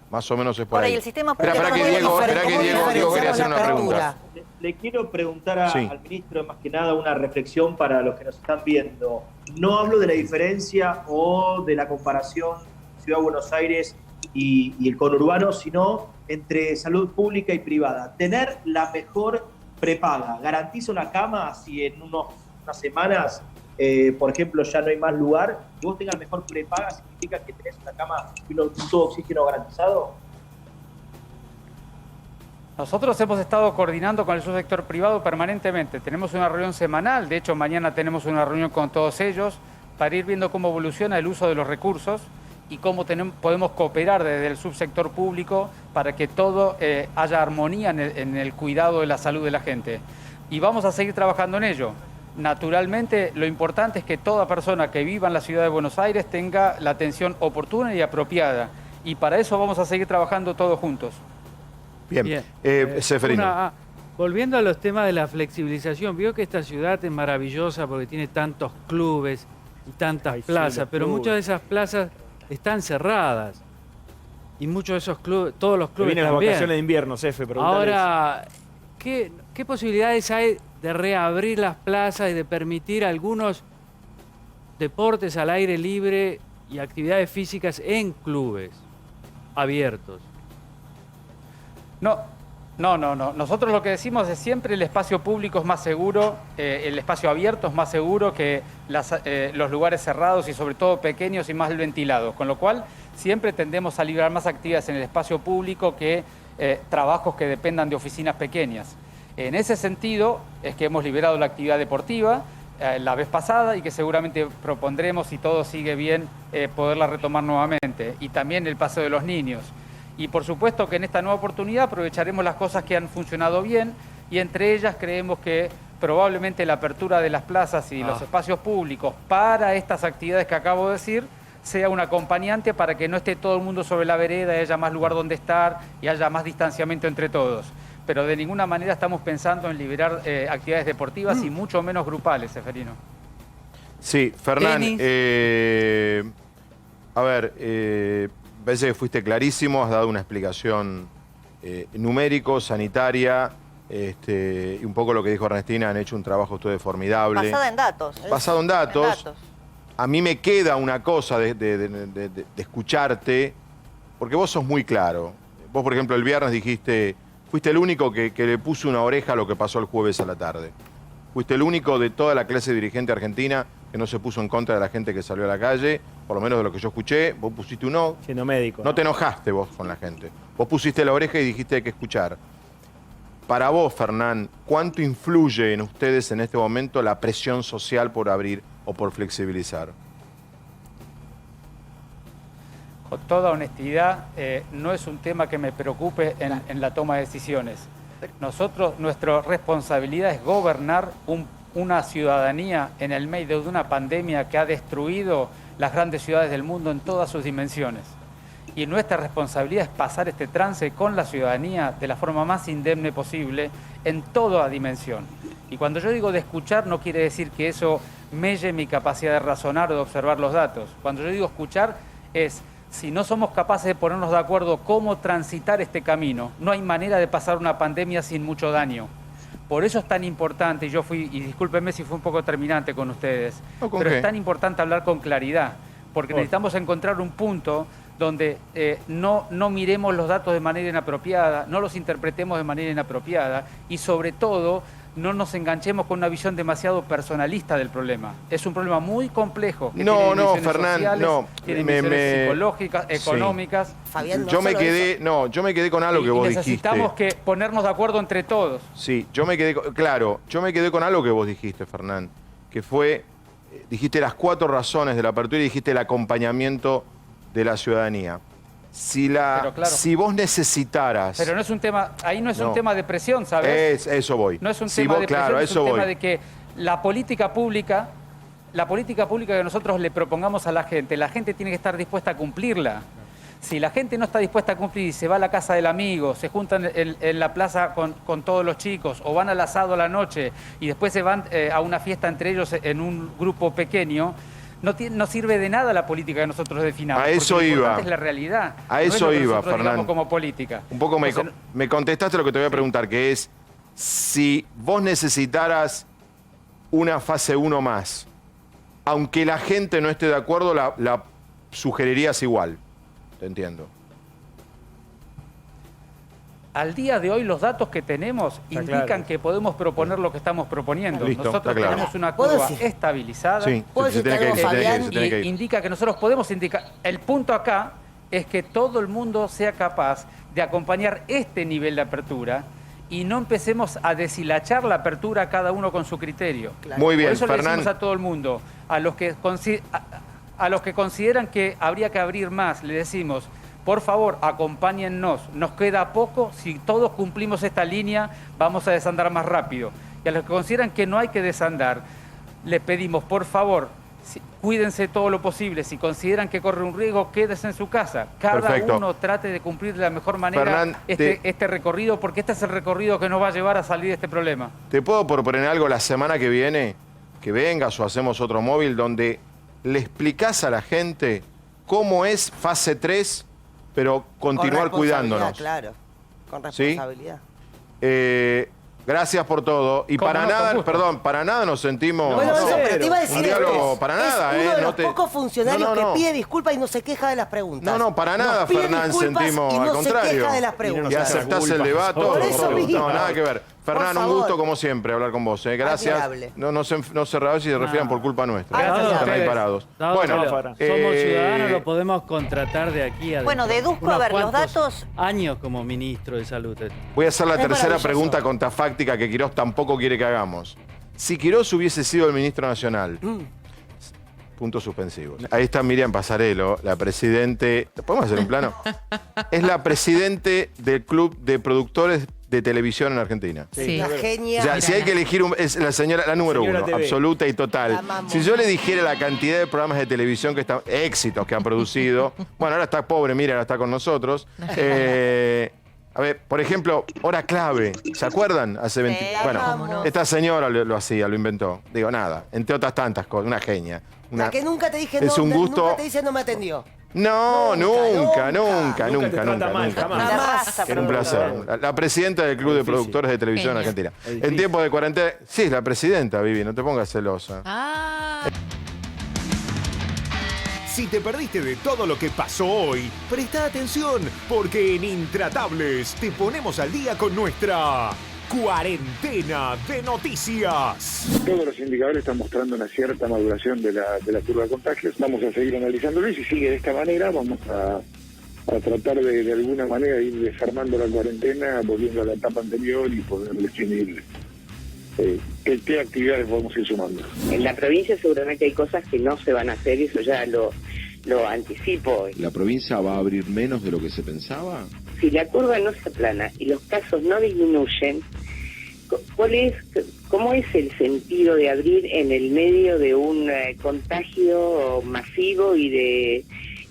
Más o menos es por Ahora, ahí. y el sistema Espera público que no es Diego diferente. Diego quería diferenciamos hacer la una pregunta. apertura? Le quiero preguntar Sí. al ministro, más que nada, una reflexión para los que nos están viendo. No hablo de la diferencia o de la comparación Ciudad de Buenos Aires y el conurbano, sino entre salud pública y privada. Tener la mejor prepaga garantiza una cama si en unas semanas, por ejemplo, ya no hay más lugar, que vos tengas mejor prepaga significa que tenés una cama y un tubo de oxígeno garantizado. Nosotros hemos estado coordinando con el subsector privado permanentemente. Tenemos una reunión semanal, de hecho mañana tenemos una reunión con todos ellos para ir viendo cómo evoluciona el uso de los recursos y cómo podemos cooperar desde el subsector público para que todo haya armonía en el cuidado de la salud de la gente. Y vamos a seguir trabajando en ello. Naturalmente, lo importante es que toda persona que viva en la ciudad de Buenos Aires tenga la atención oportuna y apropiada. Y para eso vamos a seguir trabajando todos juntos. Bien. Seferino. Volviendo a los temas de la flexibilización, vio que esta ciudad es maravillosa porque tiene tantos clubes y tantas plazas, los pero clubes. muchas de esas plazas están cerradas. Y muchos de esos clubes, todos los Que clubes vienen las también. vacaciones de invierno, Cefe, preguntales. Ahora, ¿qué posibilidades hay de reabrir las plazas y de permitir algunos deportes al aire libre y actividades físicas en clubes abiertos? No. Nosotros lo que decimos es siempre el espacio público es más seguro, el espacio abierto es más seguro que los lugares cerrados y sobre todo pequeños y más ventilados. Con lo cual siempre tendemos a liberar más actividades en el espacio público que trabajos que dependan de oficinas pequeñas. En ese sentido es que hemos liberado la actividad deportiva la vez pasada y que seguramente propondremos, si todo sigue bien, poderla retomar nuevamente. Y también el paseo de los niños. Y por supuesto que en esta nueva oportunidad aprovecharemos las cosas que han funcionado bien y entre ellas creemos que probablemente la apertura de las plazas y los espacios públicos para estas actividades que acabo de decir sea un acompañante para que no esté todo el mundo sobre la vereda y haya más lugar donde estar y haya más distanciamiento entre todos. Pero de ninguna manera estamos pensando en liberar actividades deportivas y mucho menos grupales, Seferino. Sí, Fernán, parece que fuiste clarísimo, has dado una explicación numérico, sanitaria, y un poco lo que dijo Ernestina, han hecho un trabajo ustedes formidable. Basada en datos. Basado en datos. A mí me queda una cosa de escucharte, porque vos sos muy claro. Vos, por ejemplo, el viernes dijiste, fuiste el único que le puso una oreja a lo que pasó el jueves a la tarde. Fuiste el único de toda la clase dirigente argentina que no se puso en contra de la gente que salió a la calle, por lo menos de lo que yo escuché. Vos pusiste un no. Siendo médico. No te enojaste vos con la gente. Vos pusiste la oreja y dijiste hay que escuchar. Para vos, Fernán, ¿cuánto influye en ustedes en este momento la presión social por abrir o por flexibilizar? Con toda honestidad, no es un tema que me preocupe en la toma de decisiones. Nuestra responsabilidad es gobernar una ciudadanía en el medio de una pandemia que ha destruido las grandes ciudades del mundo en todas sus dimensiones. Y nuestra responsabilidad es pasar este trance con la ciudadanía de la forma más indemne posible en toda dimensión. Y cuando yo digo de escuchar, no quiere decir que eso melle mi capacidad de razonar o de observar los datos. Cuando yo digo escuchar es, si no somos capaces de ponernos de acuerdo cómo transitar este camino, no hay manera de pasar una pandemia sin mucho daño. Por eso es tan importante, y discúlpenme si fue un poco terminante con ustedes, pero es tan importante hablar con claridad, porque necesitamos encontrar un punto donde no miremos los datos de manera inapropiada, no los interpretemos de manera inapropiada y sobre todo no nos enganchemos con una visión demasiado personalista del problema. Es un problema muy complejo. Que tiene dimensiones sociales, tiene dimensiones psicológicas, económicas. Fabián, yo me quedé con algo que vos dijiste. Necesitamos que ponernos de acuerdo entre todos. Sí, yo me quedé con algo que vos dijiste, Fernán, que fue, dijiste las 4 razones de la apertura y dijiste el acompañamiento de la ciudadanía. Si vos necesitaras... Pero no es un tema, ahí no es un tema de presión, ¿sabes? Eso voy. No es un tema de presión, es un tema de que la política pública que nosotros le propongamos a la gente tiene que estar dispuesta a cumplirla. Si la gente no está dispuesta a cumplir y se va a la casa del amigo, se juntan en la plaza con todos los chicos o van al asado a la noche y después se van a una fiesta entre ellos en un grupo pequeño, no sirve de nada la política que nosotros definamos. A eso lo iba. importante es la realidad. A eso iba, Fernando. Como política. Un poco me contestaste lo que te voy a preguntar, que es si vos necesitaras una fase 1 más, aunque la gente no esté de acuerdo, la sugerirías igual. Te entiendo. Al día de hoy los datos que tenemos indican que podemos proponer lo que estamos proponiendo. Listo, nosotros claro. tenemos una curva estabilizada. Sí, y indica que nosotros podemos indicar. El punto acá es que todo el mundo sea capaz de acompañar este nivel de apertura y no empecemos a deshilachar la apertura cada uno con su criterio. Claro. Muy bien, por eso Fernán. le decimos a todo el mundo, a los que consideran que habría que abrir más, le decimos, por favor, acompáñennos. Nos queda poco. Si todos cumplimos esta línea, vamos a desandar más rápido. Y a los que consideran que no hay que desandar, les pedimos, por favor, cuídense todo lo posible. Si consideran que corre un riesgo, quédese en su casa. Cada uno trate de cumplir de la mejor manera Fernán, este recorrido, porque este es el recorrido que nos va a llevar a salir de este problema. ¿Te puedo proponer algo la semana que viene? Que vengas o hacemos otro móvil donde le explicás a la gente cómo es fase 3, pero continuar cuidándonos. Claro, con responsabilidad. ¿Sí? Gracias por todo. Y para nada nos sentimos... Bueno, eso, pero te iba a decir un diálogo, para nada, es uno de los pocos funcionarios que pide disculpas y no se queja de las preguntas. No, para nada, Fernán, sentimos, al contrario. Se queja de las preguntas. Y aceptás el debate. Por eso mismo. No, nada que ver. Fernán, un gusto como siempre hablar con vos. Gracias. No se refieren si se refieran por culpa nuestra. Gracias. Están ahí parados. Bueno, somos ciudadanos, lo podemos contratar de aquí a... Bueno, deduzco, a ver, los datos... años como ministro de Salud. Voy a hacer la tercera pregunta contrafáctica que Quirós tampoco quiere que hagamos. Si Quirós hubiese sido el ministro nacional... Puntos suspensivos. Ahí está Miriam Pasarello, la presidente... ¿Podemos hacer un plano? Es la presidente del Club de Productores de Televisión en Argentina. Sí. La genia. O sea, si hay que elegir, es la señora, la número uno, TV. absoluta y total. Si yo le dijera la cantidad de programas de televisión éxitos que ha producido, bueno, ahora está pobre, mira, ahora está con nosotros. A ver, por ejemplo, Hora Clave, ¿se acuerdan? Hace 20... Bueno, esta señora lo hacía, lo inventó. Digo, nada, entre otras tantas cosas, una genia. La que nunca te dije es un gusto. Nunca te dice no me atendió. No, nunca. Jamás. Un placer. La presidenta del Club de Productores de Televisión en Argentina. En tiempos de cuarentena... Sí, es la presidenta, Vivi, no te pongas celosa. Si te perdiste de todo lo que pasó hoy, presta atención, porque en Intratables te ponemos al día con nuestra cuarentena de noticias. Todos los indicadores están mostrando una cierta maduración de la curva de contagios. Vamos a seguir analizándolo y si sigue de esta manera vamos a tratar de alguna manera ir desarmando la cuarentena, volviendo a la etapa anterior y poder definir qué actividades podemos ir sumando. En la provincia seguramente hay cosas que no se van a hacer y eso ya lo anticipo. ¿La provincia va a abrir menos de lo que se pensaba? Si la curva no se aplana y los casos no disminuyen, ¿Cómo es el sentido de abrir en el medio de un contagio masivo y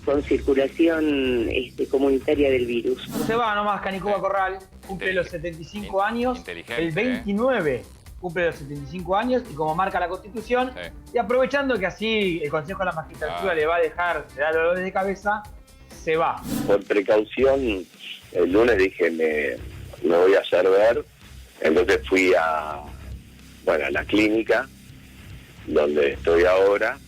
con circulación comunitaria del virus? Se va nomás Canicuba Corral, cumple los 75 años, el 29 cumple los 75 años y como marca la Constitución, y aprovechando que así el Consejo de la Magistratura le va a dejar de dar dolores de cabeza, se va. Por precaución, el lunes dije, me voy a hacer ver, entonces fui a la clínica, donde estoy ahora,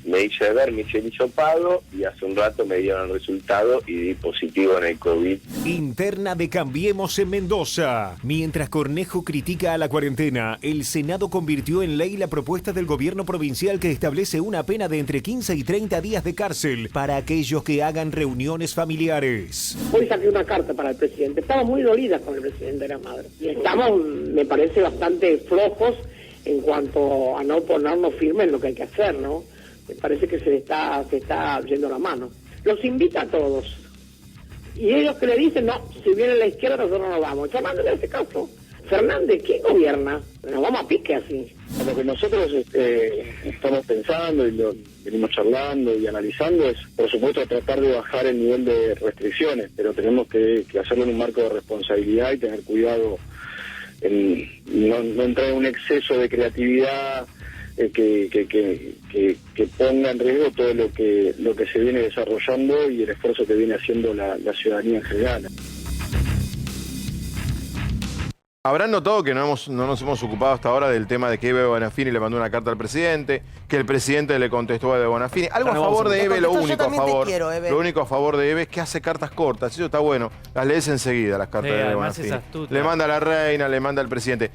me hice ver, me hice el hisopado y hace un rato me dieron el resultado y di positivo en el COVID. Interna de Cambiemos en Mendoza. Mientras Cornejo critica a la cuarentena, el Senado convirtió en ley la propuesta del gobierno provincial que establece una pena de entre 15 y 30 días de cárcel para aquellos que hagan reuniones familiares. Hoy saqué una carta para el presidente. Estamos muy dolidas con el presidente de la Madre. Y estamos, me parece, bastante flojos en cuanto a no ponernos firmes en lo que hay que hacer, ¿no? Me parece que se está yendo la mano. Los invita a todos. Y ellos que le dicen, no, si viene la izquierda nosotros no vamos. Fernández en este caso. Fernández, ¿quién gobierna? Nos vamos a pique así. Lo que nosotros estamos pensando y lo venimos charlando y analizando es, por supuesto, tratar de bajar el nivel de restricciones, pero tenemos que hacerlo en un marco de responsabilidad y tener cuidado en no entrar en un exceso de creatividad que ponga en riesgo todo lo que se viene desarrollando y el esfuerzo que viene haciendo la ciudadanía en general. Habrán notado que no nos hemos ocupado hasta ahora del tema de que Eve Bonafini le mandó una carta al presidente, que el presidente le contestó a Eve Bonafini. Algo a favor de Eve, lo único a favor de Eve es que hace cartas cortas, eso está bueno. Las lees enseguida, las cartas de Eve Bonafini. Le manda a la reina, le manda al presidente.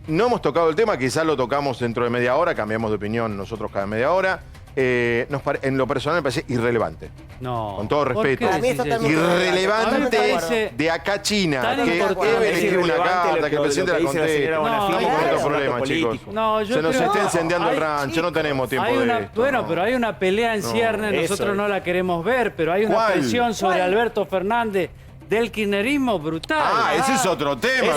No hemos tocado el tema, quizás lo tocamos dentro de media hora, cambiamos de opinión nosotros cada media hora. En lo personal me parece irrelevante. No. Con todo respeto. Irrelevante de acá a China. Que Eve le escribe una carta, que el presidente la conteste. Estamos con otro problema, chicos. Se nos está incendiando el rancho, no tenemos tiempo de esto. Bueno, pero hay una pelea en ciernes, nosotros no la queremos ver, pero hay una presión sobre Alberto Fernández del kirchnerismo brutal. Ese es otro tema.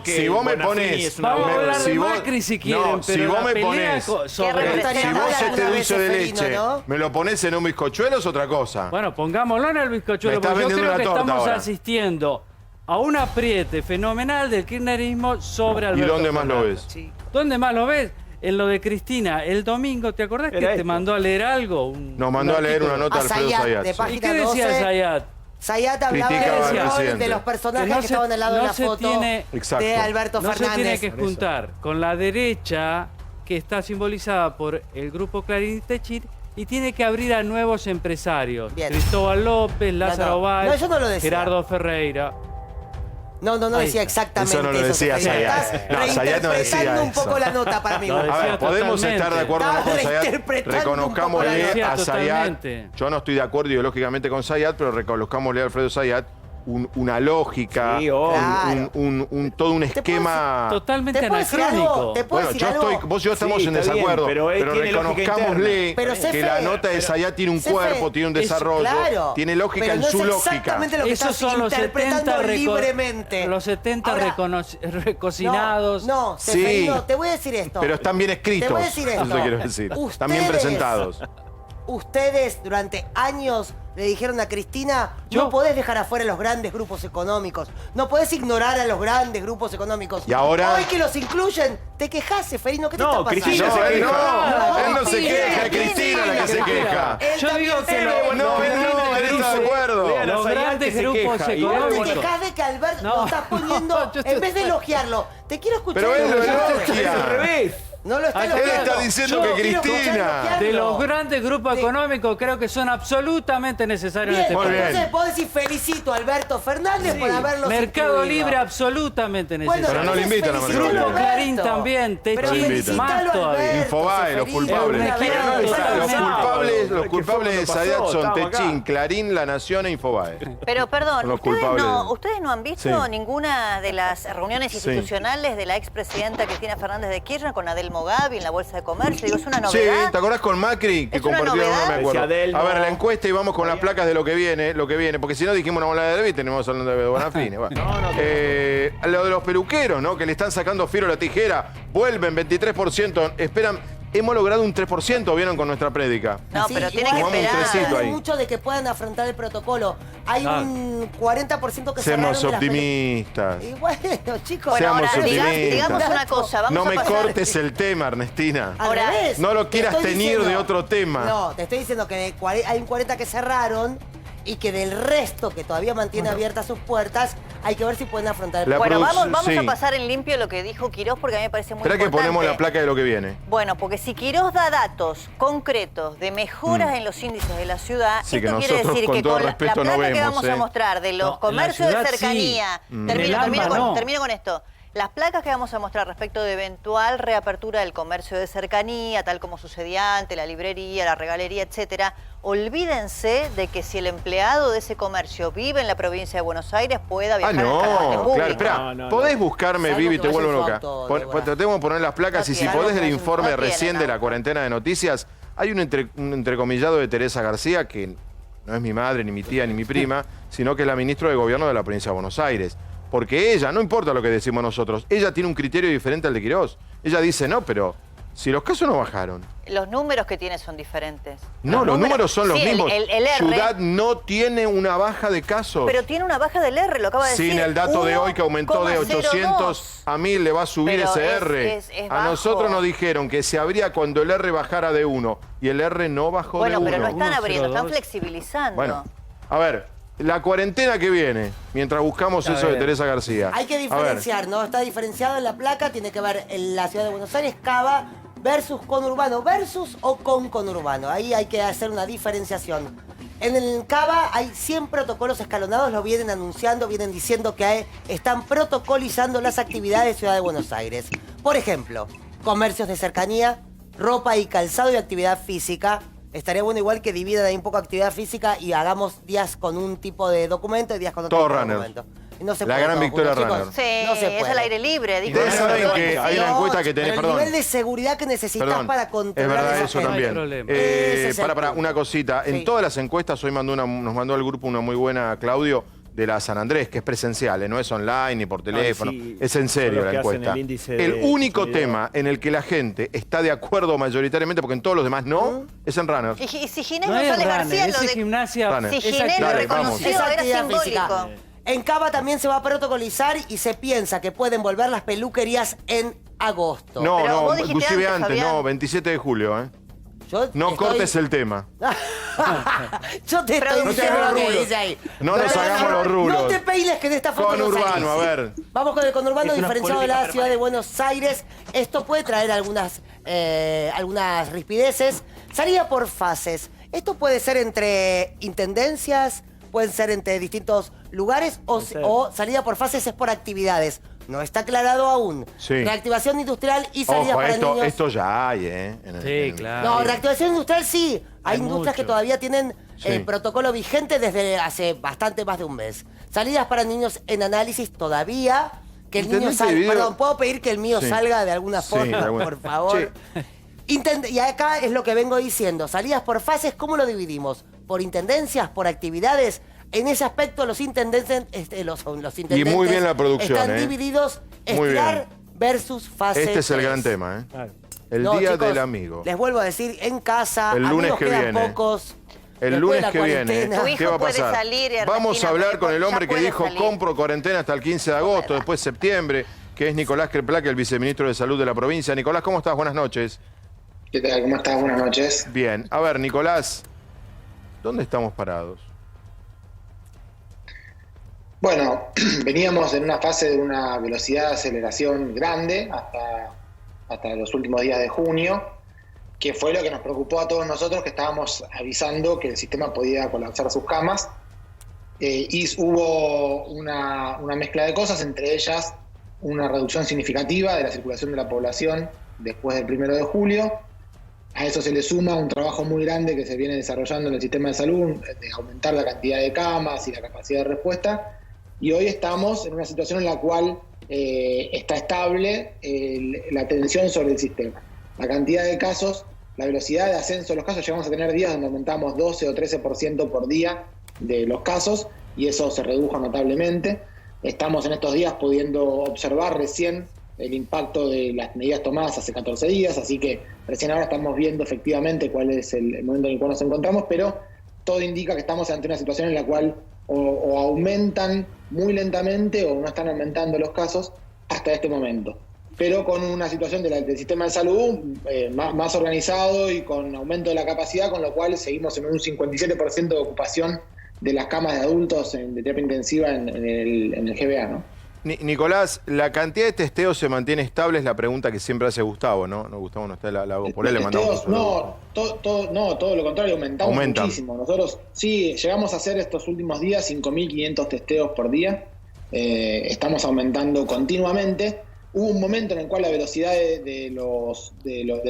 Si vos me pones... Vamos a hablar de Macri si quieren, pero si vos la me pelea pones... sobre... Si vos este dulce de leche me lo pones en un bizcochuelo es otra cosa. Bueno, pongámoslo en el bizcochuelo, porque yo creo que estamos asistiendo a un apriete fenomenal del kirchnerismo sobre Alberto ¿Y dónde más lo ves? ¿Dónde más lo ves? En lo de Cristina, el domingo, ¿te acordás que te mandó a leer algo? Nos mandó a leer una nota de Alfredo Zayat. ¿Y qué decía Zayat? Zayat hablaba de los personajes que estaban al lado de la foto de Alberto Fernández. No se tiene que juntar con la derecha, que está simbolizada por el grupo Clarín y Techir, y tiene que abrir a nuevos empresarios. Cristóbal López, Lázaro Báez, Gerardo Ferreira. No decía exactamente eso. Eso no lo decía Zayat. Zayat no decía eso. Un poco la nota para mí. A ver, podemos estar de acuerdo con Zayat. Reconozcámosle a Zayat. Yo no estoy de acuerdo ideológicamente con Zayat, pero reconozcámosle a Alfredo Zayat una lógica, todo un esquema totalmente anacrónico. Bueno, vos y yo estamos en desacuerdo, pero reconozcámosle que la nota de Zayat tiene un cuerpo, tiene un desarrollo, tiene lógica en su lógica. Exactamente lo que esos son los 70 libremente. Los 70 recocinados. No, Seferino, te voy a decir esto. Pero están bien escritos. Te voy a decir esto. Eso quiero decir. Están bien presentados. Ustedes durante años le dijeron a Cristina, no podés dejar afuera a los grandes grupos económicos, no podés ignorar a los grandes grupos económicos. Y ahora... Hoy que los incluyen, te quejás, Seferino, ¿qué te está pasando? Cristina se queja. Él no se queja, es Cristina la que se queja. Yo digo que no estoy de acuerdo. Los grandes grupos económicos. No te quejas de que Alberto lo estás poniendo, en vez de elogiarlo, te quiero escuchar. Pero él lo elogia. Al revés. No lo está elogiando. Él está diciendo que Cristina... De los grandes grupos económicos creo que son absolutamente necesarios en este país. Entonces vos decís felicito a Alberto Fernández por haberlos Mercado incluido. Libre absolutamente necesario. Pero no le invitan a Mercado Libre. Grupo Clarín también, Techir más todavía. Infobae, los culpables. Los culpables de Zayat son Techín, Clarín, La Nación e Infobae. Pero perdón, ¿ustedes no han visto ninguna de las reuniones institucionales de la expresidenta Cristina Fernández de Kirchner con Adel último Gaby en la Bolsa de Comercio. Digo, es una Sí, novedad. ¿te acordás con Macri que ¿Es una compartieron? No me novedad? acuerdo. Decía Del, A ver, no. la encuesta y vamos con las placas de lo que viene, porque si no dijimos una bola de David, tenemos hablando de Bonafini. Bueno. Lo de los peluqueros, ¿no? Que le están sacando fiero a la tijera, vuelven 23%, esperan. Hemos logrado un 3%, ¿vieron? Con nuestra prédica. No, Sí, pero tiene igual que esperar. depende ahí. mucho de que puedan afrontar el protocolo. Hay un 40% que Seamos cerraron de las optimistas. Y bueno, chicos. Bueno, Seamos ahora optimistas. digamos una cosa. Vamos No a me pasar- cortes el tema, Ernestina. Al revés. No lo Te quieras estoy teñir diciendo- de otro tema. No, te estoy diciendo que hay un 40 que cerraron y que del resto que todavía mantiene abiertas sus puertas, hay que ver si pueden afrontar el Bueno, producción, vamos sí. a pasar en limpio lo que dijo Quirós porque a mí me parece muy Espera que importante. ponemos la placa de lo que viene. Bueno, porque si Quirós da datos concretos de mejoras en los índices de la ciudad, Sí, que esto quiere nosotros, decir con que todo con la respeto, no placa que vemos, vamos a mostrar de los No, en la comercios de ciudad sí. cercanía, En el AMBA no. termino con esto. Las placas que vamos a mostrar respecto de eventual reapertura del comercio de cercanía, tal como sucedía antes, la librería, la regalería, etcétera, olvídense de que si el empleado de ese comercio vive en la provincia de Buenos Aires pueda viajar al transporte No, público. claro, espera. Podés buscarme, Salvo Vivi, que te vaya vuelvo en su loca. auto, Débora. Tratemos de poner las placas No y si tiene. podés el Salvo que informe no tiene recién de la auto. cuarentena de noticias, hay un entrecomillado de Teresa García, que no es mi madre, ni mi tía, ni mi prima, sino que es la ministra de Gobierno de la provincia de Buenos Aires. Porque ella, no importa lo que decimos nosotros, ella tiene un criterio diferente al de Quirós. Ella dice, no, pero si los casos no bajaron. Los números que tiene son diferentes. No, los números son los sí, mismos. El R, Ciudad no tiene una baja de casos. pero tiene una baja del R, lo acaba de decir. Sin el dato de hoy que aumentó de 1,02. 800 a 1000 le va a subir Pero ese es- R. es A bajo. nosotros nos dijeron que se abría cuando el R bajara de 1 y el R no bajó Bueno, de 1. pero no están abriendo, están 1,02. flexibilizando. Bueno, a ver, la cuarentena que viene, mientras buscamos A eso de ver. Teresa García. Hay que A ver, diferenciar, ¿no? Está diferenciado en la placa, tiene que ver en la ciudad de Buenos Aires, Cava versus conurbano, versus o con conurbano. Ahí hay que hacer una diferenciación. En el Cava hay 100 protocolos escalonados, lo vienen anunciando, vienen diciendo que están protocolizando las actividades de Ciudad de Buenos Aires. Por ejemplo, comercios de cercanía, ropa y calzado y actividad física. Estaría bueno igual que dividan ahí un poco actividad física y hagamos días con un tipo de documento y días con otro Todo tipo de runner. documento. Y no se La puede gran todo Victoria junto, Runner. chicos. Sí, No se es puede. al aire libre. dijo. Ustedes saben No, que hay una No, encuesta que pero tenés, el perdón. nivel de seguridad que necesitas Perdón, para es controlar verdad esa eso gente. también. problema. Ese es el Para, punto. una cosita. En Sí. todas las encuestas, hoy nos mandó al grupo una muy buena, Claudio, de la San Andrés, que es presencial, no es online ni por teléfono. sí, es en son serio los la que hacen encuesta. el índice El de único seguridad. tema en el que la gente está de acuerdo mayoritariamente, porque en todos los demás no, es en runners. Y si Ginés No es González runner, García lo ese de... gimnasia. Runner. Si es Ginés lo actividad. Dale, vamos. reconoció, Es era actividad simbólico. física. En Cava también se va a protocolizar y se piensa que pueden volver las peluquerías en agosto. No, Pero no, vos dijiste inclusive antes, antes, Fabián. no, 27 de julio, ¿eh? Yo No estoy- cortes el tema. Yo te estoy Producción. diciendo lo que rulos. dice ahí. No nos hagamos los rulos. No te peines que de esta foto Con no urbano, salís. a ver. Vamos con el conurbano Es una diferenciado de la polémica ciudad de permanente. Buenos Aires. Esto puede traer algunas rispideces. Salida por fases. Esto puede ser entre intendencias, pueden ser entre distintos lugares o salida por fases es por actividades. No está aclarado aún. Sí. Reactivación industrial y salida Ojo, para niños. esto ya hay, ¿eh? Sí, claro. No, reactivación industrial sí. Hay industrias que mucho. todavía tienen Sí. el protocolo vigente desde hace bastante más de un mes. Salidas para niños en análisis todavía. Que el niño Intendente salga. dividido- Perdón, ¿puedo pedir que el mío Sí. salga de alguna Sí, forma, de alguna- por favor? Y acá es lo que vengo diciendo. Salidas por fases, ¿cómo lo dividimos? ¿Por intendencias? ¿Por actividades? En ese aspecto los intendentes, los intendentes muy bien la producción, están ¿eh? divididos Muy estirar versus fase Este es el 3. gran tema, ¿eh? Claro. El No, día chicos, del amigo. Les vuelvo a decir, en casa, El lunes amigos que quedan viene. pocos. El después de lunes la que viene, cuarentena. Tu hijo ¿qué va a puede pasar? salir, Ernestina, Vamos a hablar porque con el ya hombre que puede dijo salir. compro cuarentena hasta el 15 de agosto, después septiembre, que es Nicolás Kerplaque, el viceministro de Salud de la provincia. Nicolás, ¿cómo estás? Buenas noches. ¿Qué tal? ¿Cómo estás? Buenas noches. Bien. A ver, Nicolás, ¿dónde estamos parados? Bueno, veníamos en una fase de una velocidad de aceleración grande hasta los últimos días de junio, que fue lo que nos preocupó a todos nosotros, que estábamos avisando que el sistema podía colapsar sus camas. Y hubo una mezcla de cosas, entre ellas una reducción significativa de la circulación de la población después del 1 de julio. A eso se le suma un trabajo muy grande que se viene desarrollando en el sistema de salud, de aumentar la cantidad de camas y la capacidad de respuesta. Y hoy estamos en una situación en la cual está estable la tensión sobre el sistema. La cantidad de casos, la velocidad de ascenso de los casos, llegamos a tener días donde aumentamos 12 o 13% por día de los casos y eso se redujo notablemente. Estamos en estos días pudiendo observar recién el impacto de las medidas tomadas hace 14 días, así que recién ahora estamos viendo efectivamente cuál es el momento en el cual nos encontramos, pero todo indica que estamos ante una situación en la cual o aumentan muy lentamente o no están aumentando los casos hasta este momento. Pero con una situación del sistema de salud más organizado y con aumento de la capacidad, con lo cual seguimos en un 57% de ocupación de las camas de adultos de terapia intensiva en el GBA, ¿no? Nicolás, ¿la cantidad de testeos se mantiene estable? Es la pregunta que siempre hace Gustavo, ¿no? Gustavo no está, la hago por él, le mandamos. No, todo lo contrario, aumentamos muchísimo. Nosotros sí, llegamos a hacer estos últimos días 5.500 testeos por día. Estamos aumentando continuamente. Hubo un momento en el cual la velocidad del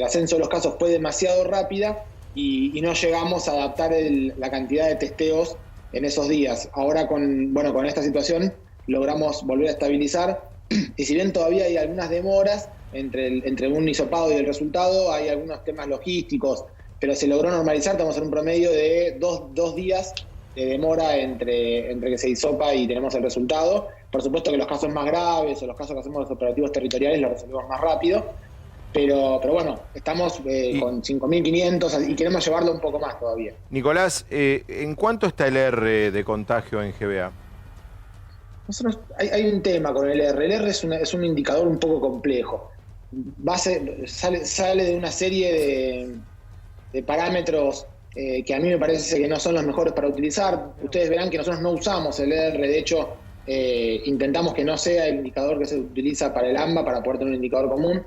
ascenso de los casos fue demasiado rápida y no llegamos a adaptar la cantidad de testeos en esos días. Ahora con esta situación logramos volver a estabilizar y si bien todavía hay algunas demoras entre un hisopado y el resultado, hay algunos temas logísticos, pero se logró normalizar. Estamos en un promedio de dos días de demora entre que se hisopa y tenemos el resultado. Por supuesto que los casos más graves o los casos que hacemos los operativos territoriales los resolvemos más rápido, pero bueno, estamos con 5.500 y queremos llevarlo un poco más todavía. Nicolás, ¿en cuánto está el R de contagio en GBA? Nosotros, hay un tema con el R. El R es un indicador un poco complejo. Sale de una serie de parámetros que a mí me parece que no son los mejores para utilizar. Ustedes verán que nosotros no usamos el R, de hecho intentamos que no sea el indicador que se utiliza para el AMBA para poder tener un indicador común.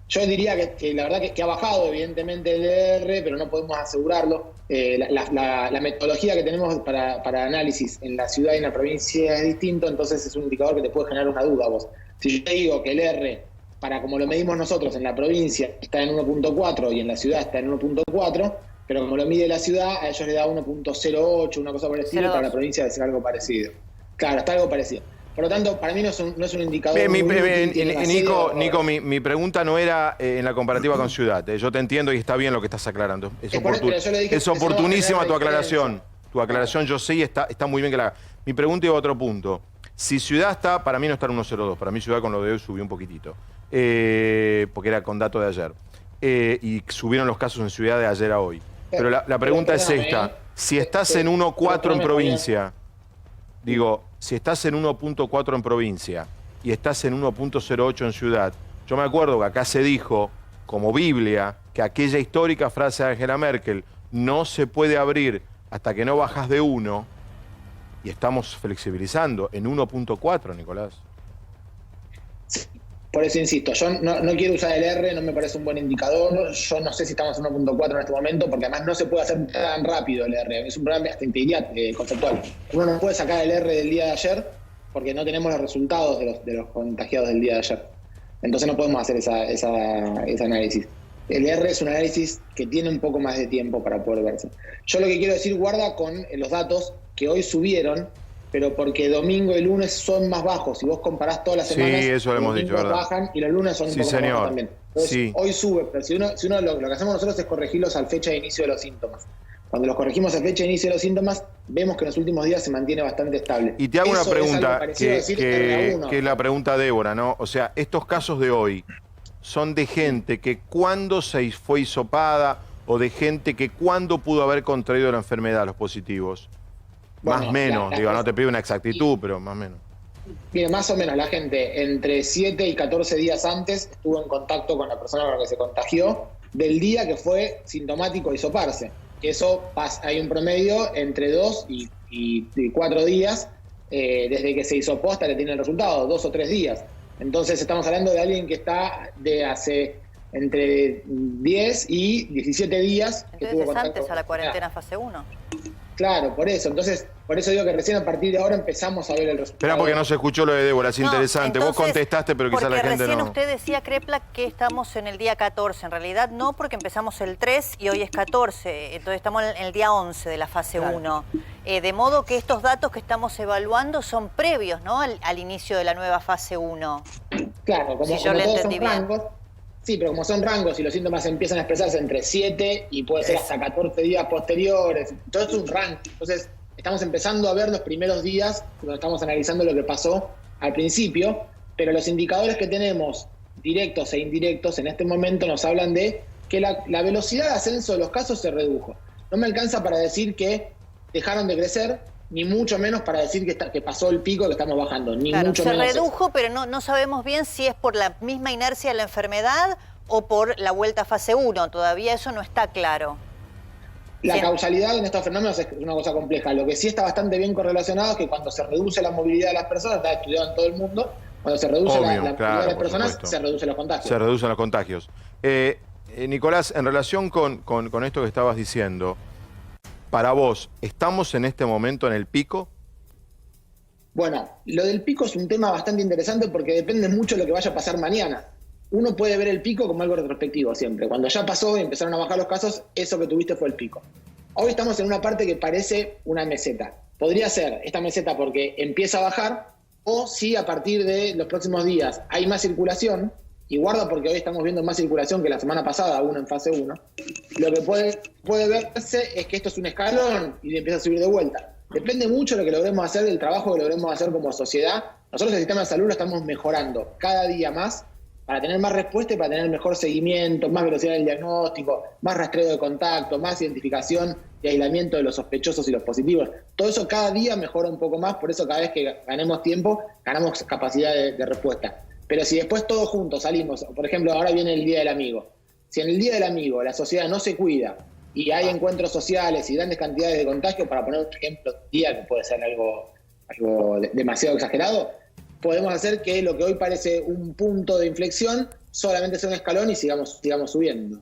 Yo diría que la verdad que ha bajado evidentemente el R, pero no podemos asegurarlo. La metodología que tenemos para análisis en la ciudad y en la provincia es distinto, entonces es un indicador que te puede generar una duda vos. Si yo te digo que el R, para como lo medimos nosotros en la provincia, está en 1.4 y en la ciudad está en 1.4, pero como lo mide la ciudad, a ellos le da 1.08, una cosa por el estilo, para la provincia debe ser algo parecido. Claro, está algo parecido. Por lo tanto, para mí no es un indicador muy útil. Nico, mi pregunta no era en la comparativa con ciudad. Yo te entiendo y está bien lo que estás aclarando. Es oportunísima tu aclaración. Tu aclaración yo sé y está muy bien que la haga. Mi pregunta iba a otro punto. Si ciudad está, para mí no está en 1.02. Para mí ciudad con lo de hoy subió un poquitito. Porque era con dato de ayer. Y subieron los casos en ciudad de ayer a hoy. Pero la pregunta es esta. Si estás en 1.4 en provincia, digo, si estás en 1.4 en provincia y estás en 1.08 en ciudad, yo me acuerdo que acá se dijo, como Biblia, que aquella histórica frase de Angela Merkel, no se puede abrir hasta que no bajas de 1, y estamos flexibilizando en 1.4, Nicolás. Por eso insisto, yo no quiero usar el R, no me parece un buen indicador. Yo no sé si estamos en 1.4 en este momento, porque además no se puede hacer tan rápido el R. Es un problema hasta integridad conceptual. Uno no puede sacar el R del día de ayer porque no tenemos los resultados de los contagiados del día de ayer. Entonces no podemos hacer ese análisis. El R es un análisis que tiene un poco más de tiempo para poder verse. Yo lo que quiero decir, guarda con los datos que hoy subieron, pero porque domingo y lunes son más bajos. Si vos comparás todas las semanas, sí, eso lo hemos dicho, ¿verdad? Bajan y los lunes son un poco más bajos también. Entonces, sí. Hoy sube, pero si uno lo que hacemos nosotros es corregirlos al fecha de inicio de los síntomas. Cuando los corregimos a fecha de inicio de los síntomas, vemos que en los últimos días se mantiene bastante estable. Y te hago una pregunta, que es la pregunta de Débora, ¿no? O sea, estos casos de hoy son de gente que cuando se fue hisopada o de gente que cuando pudo haber contraído la enfermedad, los positivos. Bueno, más o menos, digo, no te pido una exactitud, pero más o menos. Mira, más o menos la gente entre 7 y 14 días antes estuvo en contacto con la persona con la que se contagió del día que fue sintomático hisoparse. Eso hay un promedio entre 2 y 4 días desde que se hisopó hasta que tiene el resultado, 2 o 3 días. Entonces estamos hablando de alguien que está de hace entre 10 y 17 días. Entonces es antes a la cuarentena fase 1. Claro, por eso. Entonces, por eso digo que recién a partir de ahora empezamos a ver el resultado. Espera, porque no se escuchó lo de Débora, es interesante. Vos contestaste, pero quizá la gente recién no. usted decía, Crepla, que estamos en el día 14. En realidad no, porque empezamos el 3 y hoy es 14. Entonces estamos en el día 11 de la fase 1. De modo que estos datos que estamos evaluando son previos, ¿no? Al inicio de la nueva fase 1. Claro, como yo le todos entendí son bien. rangos. Sí, pero como son rangos y los síntomas empiezan a expresarse entre 7 y puede ser hasta 14 días posteriores, todo es un rango. Entonces, estamos empezando a ver los primeros días, cuando estamos analizando lo que pasó al principio, pero los indicadores que tenemos, directos e indirectos, en este momento nos hablan de que la velocidad de ascenso de los casos se redujo. No me alcanza para decir que dejaron de crecer, ni mucho menos para decir que pasó el pico, que estamos bajando, ni Claro, mucho se menos. redujo, pero no sabemos bien si es por la misma inercia de la enfermedad o por la vuelta a fase 1. Todavía eso no está claro. La causalidad en estos fenómenos es una cosa compleja. Lo que sí está bastante bien correlacionado es que cuando se reduce la movilidad de las personas, está estudiado en todo el mundo, cuando se reduce la movilidad de las personas, se reducen los contagios. Se reducen los contagios. Nicolás, en relación con esto que estabas diciendo, para vos, ¿estamos en este momento en el pico? Bueno, lo del pico es un tema bastante interesante porque depende mucho de lo que vaya a pasar mañana. Uno puede ver el pico como algo retrospectivo siempre. Cuando ya pasó y empezaron a bajar los casos, eso que tuviste fue el pico. Hoy estamos en una parte que parece una meseta. Podría ser esta meseta porque empieza a bajar, o si a partir de los próximos días hay más circulación, y guarda porque hoy estamos viendo más circulación que la semana pasada, uno en fase 1, lo que puede verse es que esto es un escalón y empieza a subir de vuelta. Depende mucho de lo que logremos hacer, del trabajo que logremos hacer como sociedad. Nosotros el sistema de salud lo estamos mejorando cada día más para tener más respuesta y para tener mejor seguimiento, más velocidad del diagnóstico, más rastreo de contacto, más identificación y aislamiento de los sospechosos y los positivos. Todo eso cada día mejora un poco más, por eso cada vez que ganemos tiempo, ganamos capacidad de respuesta. Pero si después todos juntos salimos, por ejemplo, ahora viene el Día del Amigo. Si en el Día del Amigo la sociedad no se cuida y hay encuentros sociales y grandes cantidades de contagios, para poner un ejemplo, día que puede ser algo demasiado exagerado, podemos hacer que lo que hoy parece un punto de inflexión solamente sea un escalón y sigamos subiendo.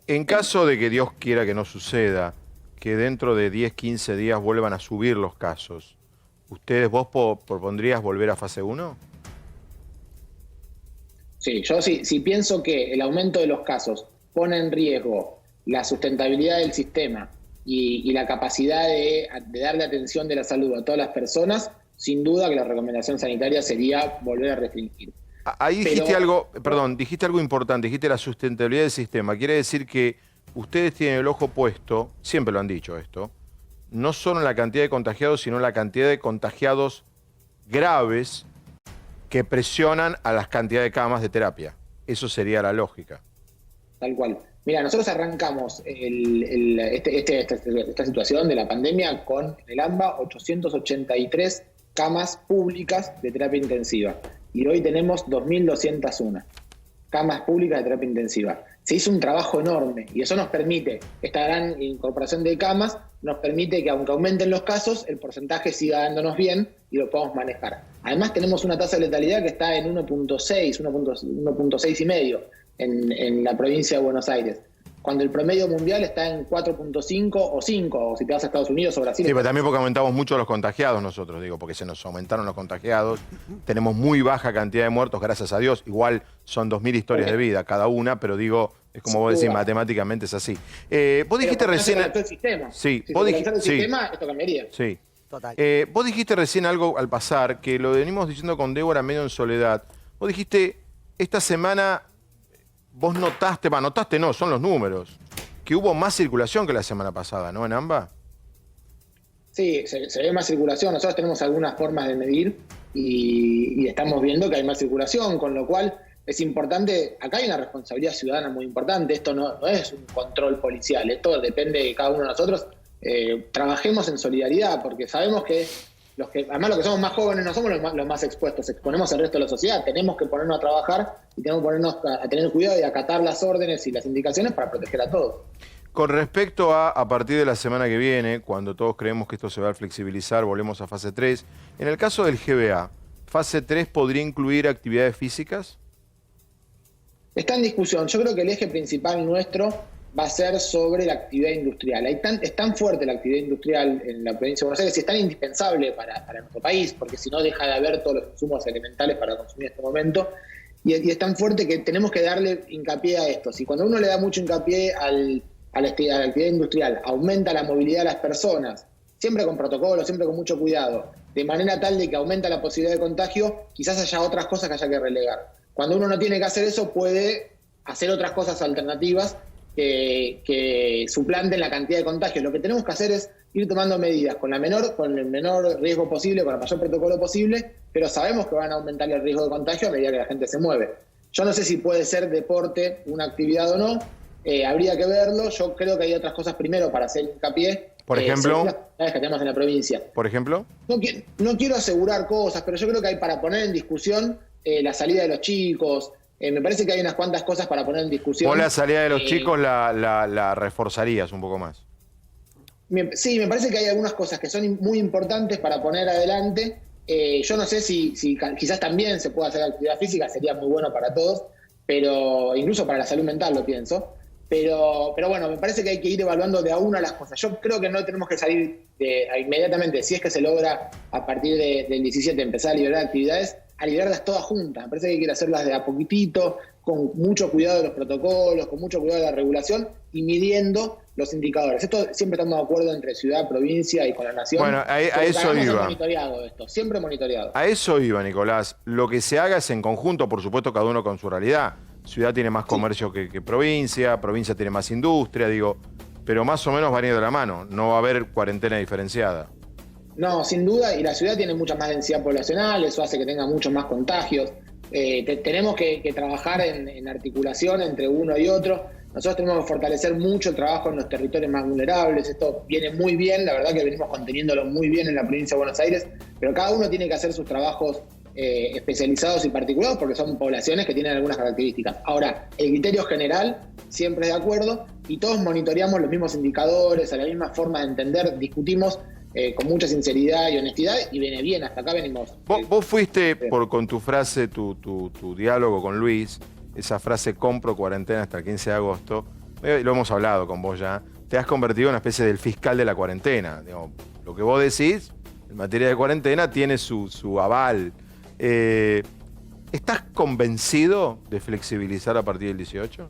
En caso de que Dios quiera que no suceda, que dentro de 10, 15 días vuelvan a subir los casos, ¿vos propondrías volver a fase 1? Sí, yo sí pienso que el aumento de los casos pone en riesgo la sustentabilidad del sistema y la capacidad de darle atención de la salud a todas las personas. Sin duda que la recomendación sanitaria sería volver a restringir. Ahí dijiste dijiste algo importante, dijiste la sustentabilidad del sistema. Quiere decir que ustedes tienen el ojo puesto, siempre lo han dicho esto, no solo en la cantidad de contagiados, sino en la cantidad de contagiados graves que presionan a las cantidades de camas de terapia. Eso sería la lógica. Tal cual. Mira, nosotros arrancamos esta situación de la pandemia con el AMBA 883 camas públicas de terapia intensiva. Y hoy tenemos 2.201 camas públicas de terapia intensiva. Se hizo un trabajo enorme y eso nos permite, esta gran incorporación de camas, nos permite que aunque aumenten los casos, el porcentaje siga dándonos bien y lo podamos manejar. Además tenemos una tasa de letalidad que está en 1.6 y medio en la provincia de Buenos Aires, cuando el promedio mundial está en 4.5 o 5, o si te vas a Estados Unidos o Brasil. Sí, pero también porque aumentamos mucho los contagiados nosotros, porque se nos aumentaron los contagiados. Tenemos muy baja cantidad de muertos, gracias a Dios. Igual son 2.000 historias de vida cada una, pero es como vos decís, matemáticamente es así. Vos dijiste recién... Sí, vos dijiste... el sistema, esto cambiaría. Sí. Total. Vos dijiste recién algo al pasar, que lo venimos diciendo con Débora medio en soledad. Vos dijiste, esta semana... Vos notaste no, son los números, que hubo más circulación que la semana pasada, ¿no, en AMBA? Sí, se ve más circulación. Nosotros tenemos algunas formas de medir y estamos viendo que hay más circulación, con lo cual es importante, acá hay una responsabilidad ciudadana muy importante, esto no es un control policial, esto depende de cada uno de nosotros. Trabajemos en solidaridad, porque sabemos que además los que somos más jóvenes no somos los más expuestos, exponemos al resto de la sociedad, tenemos que ponernos a trabajar y tenemos que ponernos a tener cuidado y acatar las órdenes y las indicaciones para proteger a todos. Con respecto a partir de la semana que viene, cuando todos creemos que esto se va a flexibilizar, volvemos a fase 3, en el caso del GBA, ¿fase 3 podría incluir actividades físicas? Está en discusión. Yo creo que el eje principal nuestro va a ser sobre la actividad industrial. Es tan fuerte la actividad industrial en la provincia de Buenos Aires y es tan indispensable para nuestro país, porque si no deja de haber todos los insumos elementales para consumir en este momento, y es tan fuerte que tenemos que darle hincapié a esto. Si cuando uno le da mucho hincapié a la actividad industrial, aumenta la movilidad de las personas, siempre con protocolo, siempre con mucho cuidado, de manera tal de que aumenta la posibilidad de contagio, quizás haya otras cosas que haya que relegar. Cuando uno no tiene que hacer eso, puede hacer otras cosas alternativas que suplanten la cantidad de contagios. Lo que tenemos que hacer es ir tomando medidas con el menor riesgo posible, con el mayor protocolo posible, pero sabemos que van a aumentar el riesgo de contagio a medida que la gente se mueve. Yo no sé si puede ser deporte una actividad o no, habría que verlo. Yo creo que hay otras cosas primero para hacer hincapié. Por ejemplo, las actividades que tenemos en la provincia. Por ejemplo, no quiero asegurar cosas, pero yo creo que hay para poner en discusión la salida de los chicos. Me parece que hay unas cuantas cosas para poner en discusión. vos la salida de los chicos la reforzarías un poco más. Sí, me parece que hay algunas cosas que son muy importantes para poner adelante. Yo no sé si quizás también se puede hacer actividad física, sería muy bueno para todos, pero incluso para la salud mental lo pienso. Pero bueno, me parece que hay que ir evaluando de a una las cosas. Yo creo que no tenemos que salir inmediatamente, si es que se logra a partir del 17 empezar a liberar actividades, a liberarlas todas juntas. Me parece que hay que hacerlas de a poquitito, con mucho cuidado de los protocolos, con mucho cuidado de la regulación y midiendo los indicadores. Esto siempre estamos de acuerdo entre ciudad, provincia y con la nación. Bueno, a eso iba. Monitoreado esto, siempre monitoreado. A eso iba, Nicolás. Lo que se haga es en conjunto, por supuesto, cada uno con su realidad. Ciudad tiene más comercio que provincia, provincia tiene más industria, digo, pero más o menos van a ir de la mano. No va a haber cuarentena diferenciada. No, sin duda, y la ciudad tiene mucha más densidad poblacional, eso hace que tenga muchos más contagios. Tenemos que trabajar en articulación entre uno y otro. Nosotros tenemos que fortalecer mucho el trabajo en los territorios más vulnerables. Esto viene muy bien, la verdad que venimos conteniéndolo muy bien en la provincia de Buenos Aires, pero cada uno tiene que hacer sus trabajos especializados y particulares porque son poblaciones que tienen algunas características. Ahora, el criterio general siempre es de acuerdo y todos monitoreamos los mismos indicadores, a la misma forma de entender, discutimos con mucha sinceridad y honestidad y viene bien, hasta acá venimos. Vos fuiste con tu frase, tu diálogo con Luis, esa frase compro cuarentena hasta el 15 de agosto, lo hemos hablado con vos ya, te has convertido en una especie del fiscal de la cuarentena. Digamos, lo que vos decís en materia de cuarentena tiene su aval. ¿Estás convencido de flexibilizar a partir del 18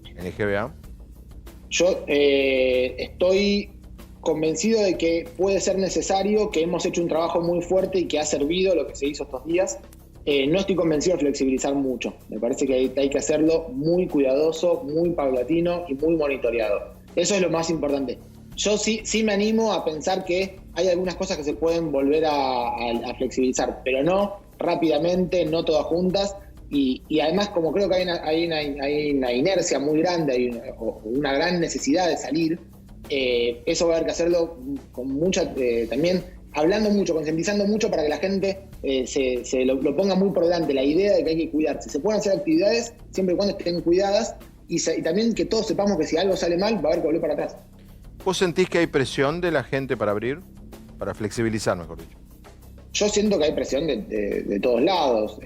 en el GBA? Yo estoy convencido de que puede ser necesario, que hemos hecho un trabajo muy fuerte y que ha servido lo que se hizo estos días. No estoy convencido de flexibilizar mucho. Me parece que hay que hacerlo muy cuidadoso, muy paulatino y muy monitoreado. Eso es lo más importante. Yo sí me animo a pensar que hay algunas cosas que se pueden volver a flexibilizar, pero no rápidamente, no todas juntas. Y además, como creo que hay una inercia muy grande, hay una gran necesidad de salir, eso va a haber que hacerlo con mucha, también hablando mucho, concientizando mucho para que la gente se lo ponga muy por delante, la idea de que hay que cuidarse. Se pueden hacer actividades siempre y cuando estén cuidadas y también que todos sepamos que si algo sale mal va a haber que volver para atrás. ¿Vos sentís que hay presión de la gente para abrir? Para flexibilizar, mejor dicho. Yo siento que hay presión de todos lados.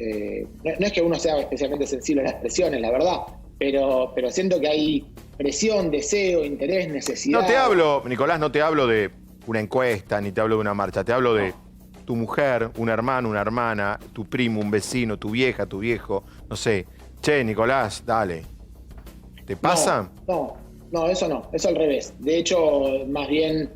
No es que uno sea especialmente sensible a las presiones, la verdad, pero siento que hay presión, deseo, interés, necesidad. No te hablo, Nicolás, no te hablo de una encuesta, ni te hablo de una marcha, te hablo de tu mujer, un hermano, una hermana, tu primo, un vecino, tu vieja, tu viejo, no sé. Che, Nicolás, dale. ¿Te pasa? No, eso no, eso al revés. De hecho, más bien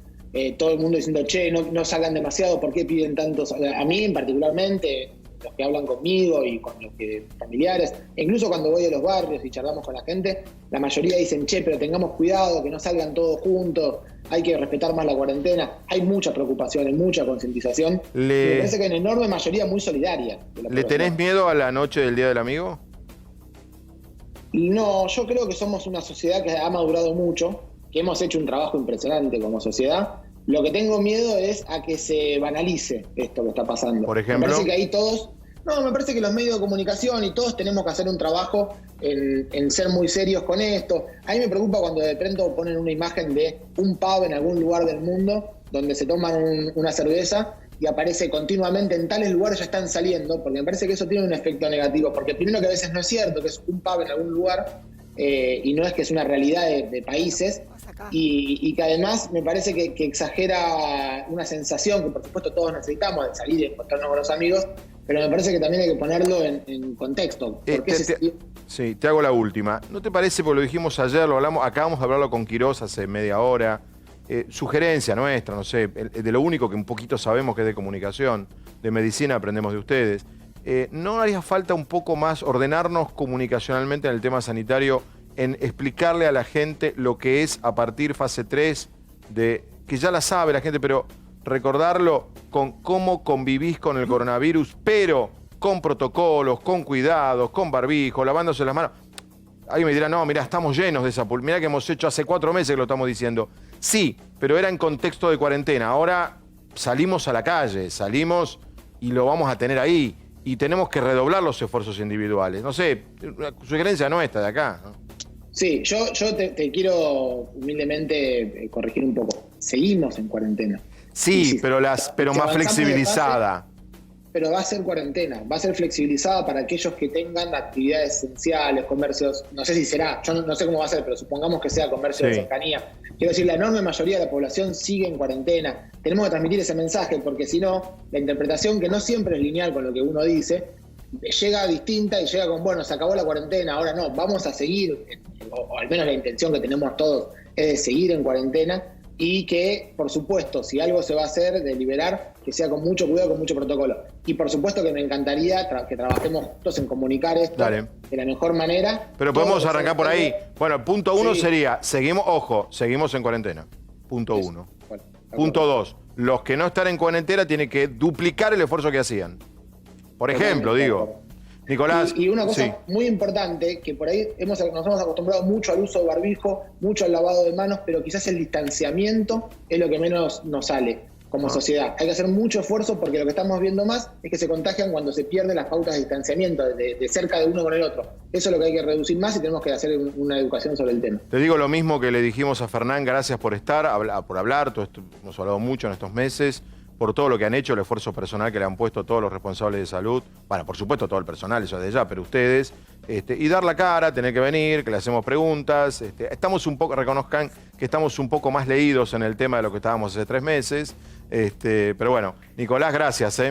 todo el mundo diciendo, che, no salgan demasiado, ¿por qué piden tantos? A mí particularmente, los que hablan conmigo y con los familiares, incluso cuando voy a los barrios y charlamos con la gente, la mayoría dicen, che, pero tengamos cuidado, que no salgan todos juntos, hay que respetar más la cuarentena. Hay mucha preocupación, hay mucha concientización. Me parece que hay una enorme mayoría muy solidaria. ¿Le tenés miedo a la noche del Día del Amigo? No, yo creo que somos una sociedad que ha madurado mucho, que hemos hecho un trabajo impresionante como sociedad. Lo que tengo miedo es a que se banalice esto que está pasando. Por ejemplo, me parece que ahí todos... No, me parece que los medios de comunicación y todos tenemos que hacer un trabajo en ser muy serios con esto. A mí me preocupa cuando de pronto ponen una imagen de un pub en algún lugar del mundo donde se toman una cerveza y aparece continuamente en tales lugares ya están saliendo, porque me parece que eso tiene un efecto negativo, porque primero que a veces no es cierto, que es un pub en algún lugar, y no es que es una realidad de países, y que además me parece que exagera una sensación que por supuesto todos necesitamos de salir y encontrarnos con los amigos, pero me parece que también hay que ponerlo en contexto. Sí, te hago la última. ¿No te parece, porque lo dijimos ayer, lo hablamos, acabamos de hablarlo con Quirós hace media hora, sugerencia nuestra, no sé, de lo único que un poquito sabemos que es de comunicación, de medicina aprendemos de ustedes, ¿no haría falta un poco más ordenarnos comunicacionalmente en el tema sanitario, en explicarle a la gente lo que es a partir fase 3, que ya la sabe la gente, pero recordarlo con cómo convivís con el coronavirus, pero con protocolos, con cuidados, con barbijo, lavándose las manos? Alguien me dirá, no, mirá, estamos llenos de esa mirá que hemos hecho hace 4 meses que lo estamos diciendo. Sí, pero era en contexto de cuarentena. Ahora salimos a la calle, salimos y lo vamos a tener ahí. Y tenemos que redoblar los esfuerzos individuales. No sé, una sugerencia nuestra de acá, ¿no? Sí, yo te quiero humildemente corregir un poco. Seguimos en cuarentena. Sí, pero más flexibilizada. Pero va a ser cuarentena, va a ser flexibilizada para aquellos que tengan actividades esenciales, comercios, no sé si será, yo no sé cómo va a ser, pero supongamos que sea comercio de cercanía. Quiero decir, la enorme mayoría de la población sigue en cuarentena. Tenemos que transmitir ese mensaje, porque si no, la interpretación, que no siempre es lineal con lo que uno dice, llega distinta y llega con, bueno, se acabó la cuarentena, ahora no, vamos a seguir, o al menos la intención que tenemos todos es de seguir en cuarentena, y que, por supuesto, si algo se va a hacer, de liberar, que sea con mucho cuidado, con mucho protocolo. Y por supuesto que me encantaría que trabajemos todos en comunicar esto de la mejor manera. Pero podemos arrancar por ahí. Bueno, punto 1 sería, seguimos en cuarentena. Punto 1. Punto 2, los que no están en cuarentena tienen que duplicar el esfuerzo que hacían. Por ejemplo, digo, Nicolás. Y una cosa muy importante, que por ahí nos hemos acostumbrado mucho al uso de barbijo, mucho al lavado de manos, pero quizás el distanciamiento es lo que menos nos sale como sociedad. Hay que hacer mucho esfuerzo, porque lo que estamos viendo más es que se contagian cuando se pierden las pautas de distanciamiento, de cerca de uno con el otro. Eso es lo que hay que reducir más, y tenemos que hacer una educación sobre el tema. Te digo lo mismo que le dijimos a Fernán, gracias por estar, por hablar, todo esto, hemos hablado mucho en estos meses, por todo lo que han hecho, el esfuerzo personal que le han puesto todos los responsables de salud, bueno, por supuesto todo el personal, eso de ya, pero ustedes, y dar la cara, tener que venir, que le hacemos preguntas, estamos un poco, reconozcan que estamos un poco más leídos en el tema de lo que estábamos hace 3 meses, pero bueno, Nicolás, gracias,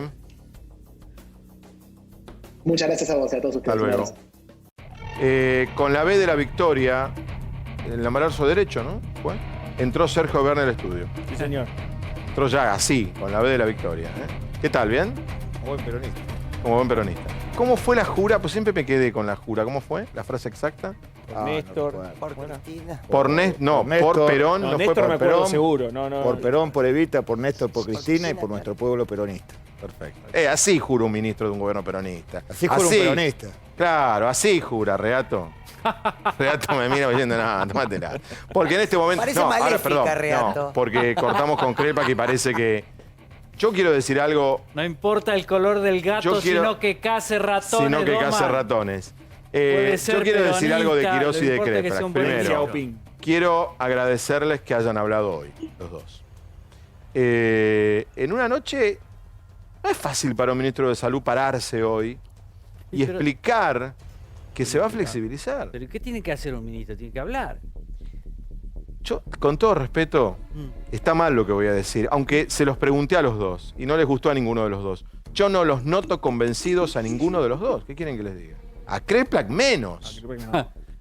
Muchas gracias a vos y a todos ustedes. Hasta luego. Con la B de la victoria, en la Malarzo derecho, ¿no? ¿Fue? Entró Sergio Verne al estudio. Sí, señor. Entró ya así, con la B de la victoria. ¿Qué tal? ¿Bien? Como buen peronista. Como buen peronista. ¿Cómo fue la jura? Pues siempre me quedé con la jura. ¿Cómo fue? ¿La frase exacta? Por Néstor. Por Cristina. Por Perón. No, No Néstor fue me por acuerdo Perón. seguro. Por Perón, por Evita, por Néstor, por Cristina y por nuestro pueblo peronista. Perfecto. Así jura un ministro de un gobierno peronista. Así jura un peronista. Claro, así jura, Reato. Reato me mira oyendo, no, tómatela. Porque en este momento. Parece no, maléfica, ahora, perdón, Reato. no, porque cortamos con Crepa, que parece que. Yo quiero decir algo. No importa el color del gato, sino que case ratones. Sino que case ratones. Yo quiero decir algo de Quirós y de Crepa. Primero, quiero agradecerles que hayan hablado hoy, los dos. En una noche, no es fácil para un ministro de Salud pararse hoy y explicar que se va a flexibilizar. ¿Pero qué tiene que hacer un ministro? Tiene que hablar. Yo, con todo respeto, está mal lo que voy a decir, aunque se los pregunté a los dos y no les gustó a ninguno de los dos. Yo no los noto convencidos a ninguno de los dos. ¿Qué quieren que les diga? A Kreplak menos.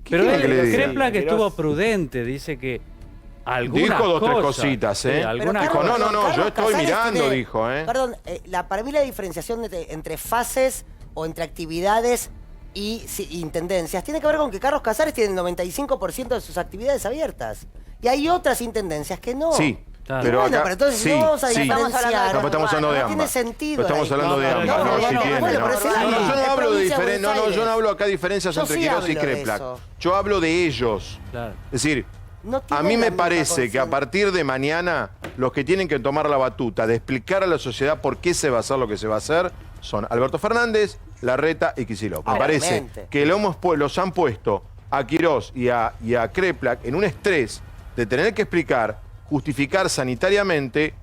Pero Kreplak estuvo prudente, dice que algunas dijo 2 o 3 cosas, cositas, sí, algunas dijo, no, yo estoy mirando, dijo, Perdón, para mí la diferenciación entre fases o entre actividades y intendencias tiene que ver con que Carlos Casares tiene el 95% de sus actividades abiertas. Y hay otras intendencias que no. Sí. Claro. Pero bueno, acá, pero entonces no vamos a diferenciar. No, estamos hablando de ambas. No tiene sentido. Estamos hablando de ambas. Yo no hablo de diferencias. No, yo no hablo acá de diferencias entre Quirós y Kreplak. Yo hablo de ellos. Claro. Es decir, a mí me parece que a partir de mañana los que tienen que tomar la batuta de explicar a la sociedad por qué se va a hacer lo que se va a hacer son Alberto Fernández, Larreta y Kicillof. Me parece que los han puesto a Quirós y a Kreplak en un estrés de tener que explicar, justificar sanitariamente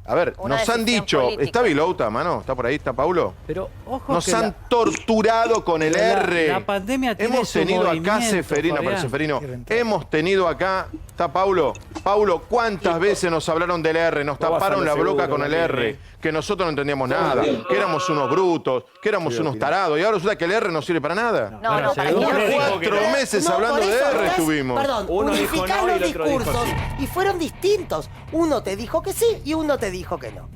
A ver, Una nos han decisión dicho... política. ¿Está Vilouta, mano? ¿Está por ahí? ¿Está Paulo? Pero ojo Nos que han torturado con el pero R. la pandemia tiene Hemos su tenido acá, movimiento, Seferino, Fabián. Seferino, hemos tenido acá, ¿está Paulo? Paulo, ¿cuántas veces nos hablaron del R? Nos Vos vas a taparon lo la boca seguro con el también, R, que nosotros no entendíamos nada, que éramos unos brutos, que éramos unos tarados, y ahora resulta que el R no sirve para nada. No, no, para seguro. que no. 4 meses No, hablando por de eso R estás- estuvimos. Perdón, Uno dijo unificás no y los el otro dijo discursos sí. y fueron distintos. Uno te dijo que sí y uno te dijo que no.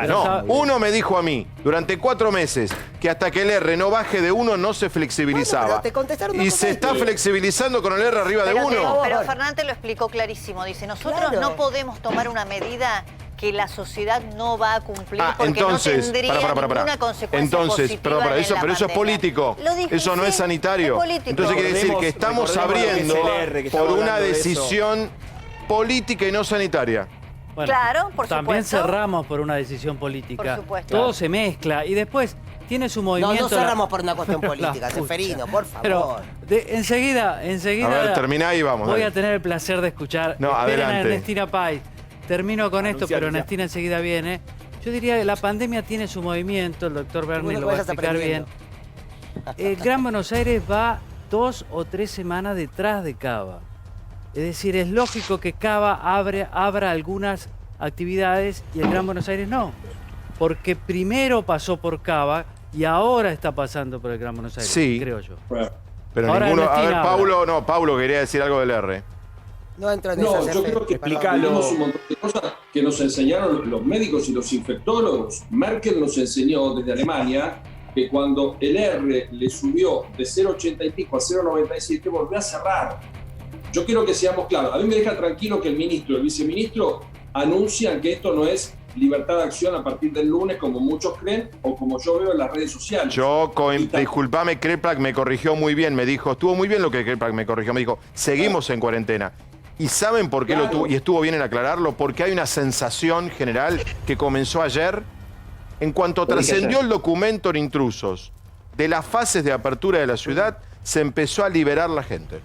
No, uno me dijo a mí, durante 4 meses, que hasta que el R no baje de 1 no se flexibilizaba. Bueno, pero te contestaron una Y cosa se está distinta. flexibilizando con el R arriba de 1. Pero Fernández lo explicó clarísimo. Dice, nosotros Claro. no podemos tomar una medida que la sociedad no va a cumplir porque entonces, no tendría ninguna consecuencia entonces, positiva pero en eso, la pero eso es pandemia. político. Lo dije, Eso no sí, es sanitario. es político. Entonces quiere decir que estamos Recordemos lo que es abriendo el R, que por estamos una hablando de eso. decisión política y no sanitaria. Bueno, Claro, por también supuesto. cerramos por una decisión política. Por supuesto. Todo Claro. se mezcla y después tiene su No, movimiento. no cerramos por una cuestión La política, pucha. Seferino, por favor. Pero enseguida. A ver, terminá y vamos. Voy dale. a tener el placer de escuchar. No, Esperen a adelante. Ernestina Pais. Termino con esto, pero Anunciate ya. Ernestina enseguida viene. Yo diría que la pandemia tiene su movimiento, el doctor Berni Bueno, lo va a vayas explicar bien. aprendiendo. El Gran Buenos Aires va 2 o 3 semanas detrás de Cava. Es decir, es lógico que Cava abra algunas actividades y el Gran Buenos Aires no. Porque primero pasó por Cava y ahora está pasando por el Gran Buenos Aires, Sí. creo yo. Pero Ahora ninguno. A ver, Ernestina habla. Paulo, no, Paulo quería decir algo del R. No entro en No, esas yo creo que explicamos un montón de cosas que nos enseñaron los médicos y los infectólogos. Merkel nos enseñó desde Alemania que cuando el R le subió de 0,80 y pico a 0,97 volvió a cerrar. Yo quiero que seamos claros. A mí me deja tranquilo que el ministro y el viceministro anuncian que esto no es libertad de acción a partir del lunes, como muchos creen, o como yo veo en las redes sociales. Disculpame, Kreplak me corrigió muy bien, me dijo, estuvo muy bien lo que Kreplak me corrigió, me dijo, seguimos en cuarentena. ¿Y saben por qué lo tuvo? Y estuvo bien en aclararlo, porque hay una sensación general que comenzó ayer, en cuanto Lo dije trascendió ayer. el documento en intrusos de las fases de apertura de la ciudad, se empezó a liberar la gente.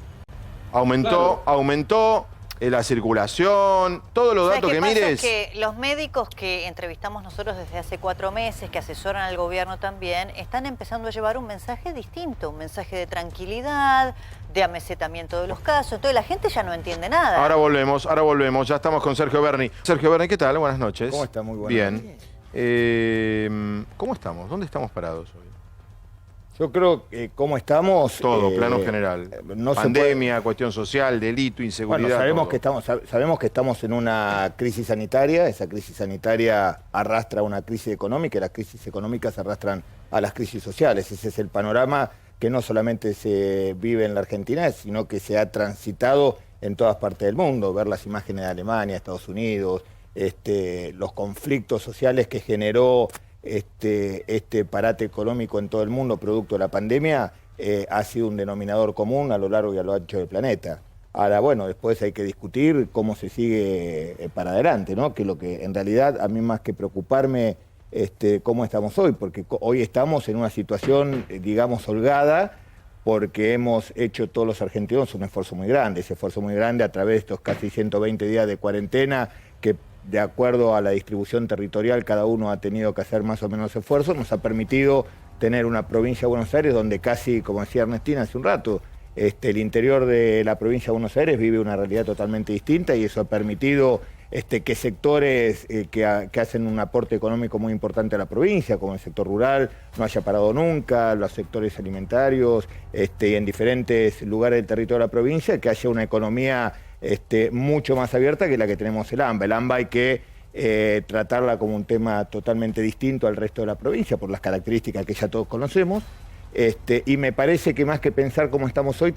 Aumentó la circulación, todos los ¿Sabes datos qué que pasa? mires. Que los médicos que entrevistamos nosotros desde hace 4 meses, que asesoran al gobierno también, están empezando a llevar un mensaje distinto, un mensaje de tranquilidad, de amesetamiento de los casos. Entonces la gente ya no entiende nada. Ahora volvemos, ya estamos con Sergio Berni. Sergio Berni, ¿qué tal? Buenas noches. ¿Cómo está? Muy buenas Bien. ¿Cómo estamos? ¿Dónde estamos parados hoy? Yo creo que cómo estamos... Todo, plano general. No se Pandemia, cuestión social, delito, inseguridad. Bueno, todo. sabemos que estamos en una crisis sanitaria. Esa crisis sanitaria arrastra una crisis económica y las crisis económicas arrastran a las crisis sociales. Ese es el panorama que no solamente se vive en la Argentina, sino que se ha transitado en todas partes del mundo. Ver las imágenes de Alemania, Estados Unidos, los conflictos sociales que generó este parate económico en todo el mundo producto de la pandemia ha sido un denominador común a lo largo y a lo ancho del planeta. Ahora, bueno, después hay que discutir cómo se sigue para adelante, ¿no? Que lo que en realidad a mí más que preocuparme cómo estamos hoy, porque hoy estamos en una situación, digamos, holgada, porque hemos hecho todos los argentinos un esfuerzo muy grande, ese esfuerzo muy grande a través de estos casi 120 días de cuarentena que de acuerdo a la distribución territorial, cada uno ha tenido que hacer más o menos esfuerzo, nos ha permitido tener una provincia de Buenos Aires donde casi, como decía Ernestina hace un rato, el interior de la provincia de Buenos Aires vive una realidad totalmente distinta y eso ha permitido que sectores que hacen un aporte económico muy importante a la provincia, como el sector rural, no haya parado nunca, los sectores alimentarios, en diferentes lugares del territorio de la provincia, que haya una economía mucho más abierta que la que tenemos el AMBA. El AMBA hay que tratarla como un tema totalmente distinto al resto de la provincia, por las características que ya todos conocemos. Y me parece que más que pensar cómo estamos hoy,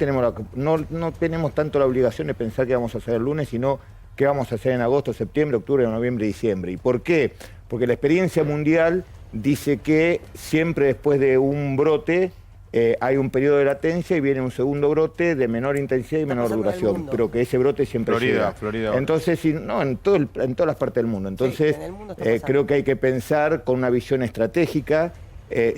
no tenemos tanto la obligación de pensar qué vamos a hacer el lunes, sino qué vamos a hacer en agosto, septiembre, octubre, noviembre y diciembre. ¿Y por qué? Porque la experiencia mundial dice que siempre después de un brote hay un periodo de latencia y viene un segundo brote de menor intensidad y menor duración, pero que ese brote siempre llega. Florida. Entonces, en todas las partes del mundo. Entonces, Sí, en el mundo está pasando. creo que hay que pensar con una visión estratégica.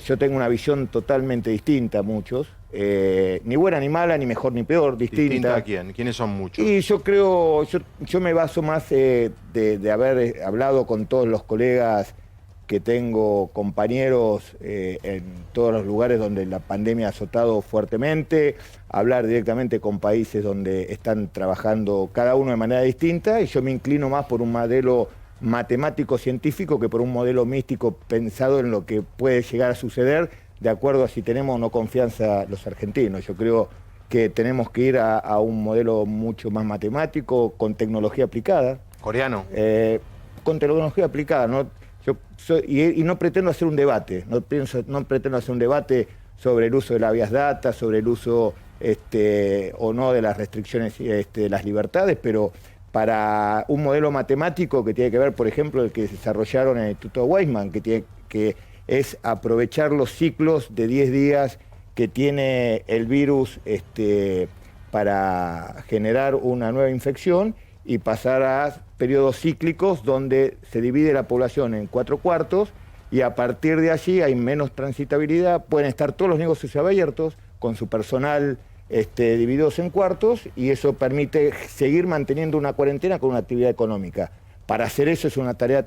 Yo tengo una visión totalmente distinta a muchos. ni buena ni mala, ni mejor ni peor, distinta. ¿Distinta a quién? ¿Quiénes son muchos? Y yo creo, yo me baso más de haber hablado con todos los colegas que tengo, compañeros en todos los lugares donde la pandemia ha azotado fuertemente, hablar directamente con países donde están trabajando cada uno de manera distinta, y yo me inclino más por un modelo matemático-científico que por un modelo místico pensado en lo que puede llegar a suceder de acuerdo a si tenemos o no confianza los argentinos. Yo creo que tenemos que ir a un modelo mucho más matemático, con tecnología aplicada. ¿Coreano? Con tecnología aplicada, ¿no? Y no pretendo hacer un debate, no pretendo hacer un debate sobre el uso de la vías data, sobre el uso o no de las restricciones de las libertades, pero para un modelo matemático que tiene que ver, por ejemplo, el que desarrollaron en el Instituto Weizmann, que es aprovechar los ciclos de 10 días que tiene el virus para generar una nueva infección y pasar a periodos cíclicos donde se divide la población en 4 cuartos y a partir de allí hay menos transitabilidad, pueden estar todos los negocios abiertos con su personal divididos en cuartos, y eso permite seguir manteniendo una cuarentena con una actividad económica. Para hacer eso es una tarea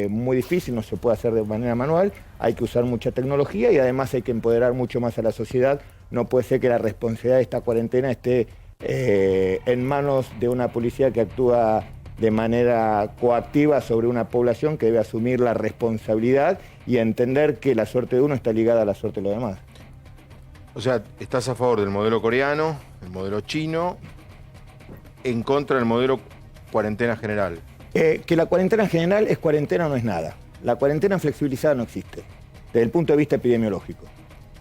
muy difícil, no se puede hacer de manera manual, hay que usar mucha tecnología y además hay que empoderar mucho más a la sociedad. No puede ser que la responsabilidad de esta cuarentena esté en manos de una policía que actúa de manera coactiva sobre una población que debe asumir la responsabilidad y entender que la suerte de uno está ligada a la suerte de los demás. O sea, estás a favor del modelo coreano, el modelo chino, en contra del modelo cuarentena general. Que la cuarentena general es cuarentena no es nada. La cuarentena flexibilizada no existe, desde el punto de vista epidemiológico,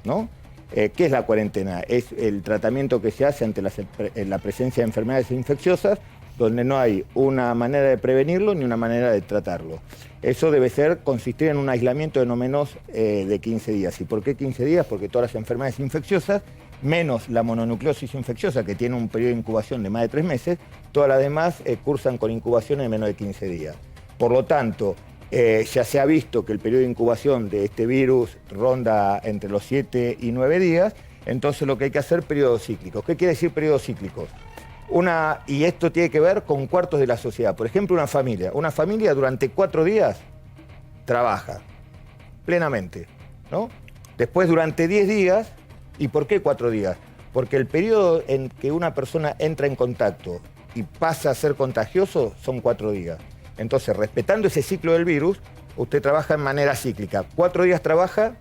¿no? ¿Qué es la cuarentena? Es el tratamiento que se hace ante la presencia de enfermedades infecciosas, donde no hay una manera de prevenirlo ni una manera de tratarlo. Eso debe consistir en un aislamiento de no menos de 15 días. ¿Y por qué 15 días? Porque todas las enfermedades infecciosas, menos la mononucleosis infecciosa, que tiene un periodo de incubación de más de 3 meses, todas las demás cursan con incubación de menos de 15 días. Por lo tanto, ya se ha visto que el periodo de incubación de este virus ronda entre los 7 y 9 días, entonces lo que hay que hacer, periodos cíclicos. ¿Qué quiere decir periodos cíclicos? Y esto tiene que ver con cuartos de la sociedad. Por ejemplo, una familia durante 4 días trabaja plenamente, ¿no? Después durante 10 días, ¿y por qué 4 días? Porque el periodo en que una persona entra en contacto y pasa a ser contagioso son 4 días. Entonces, respetando ese ciclo del virus, usted trabaja en manera cíclica. 4 días trabaja,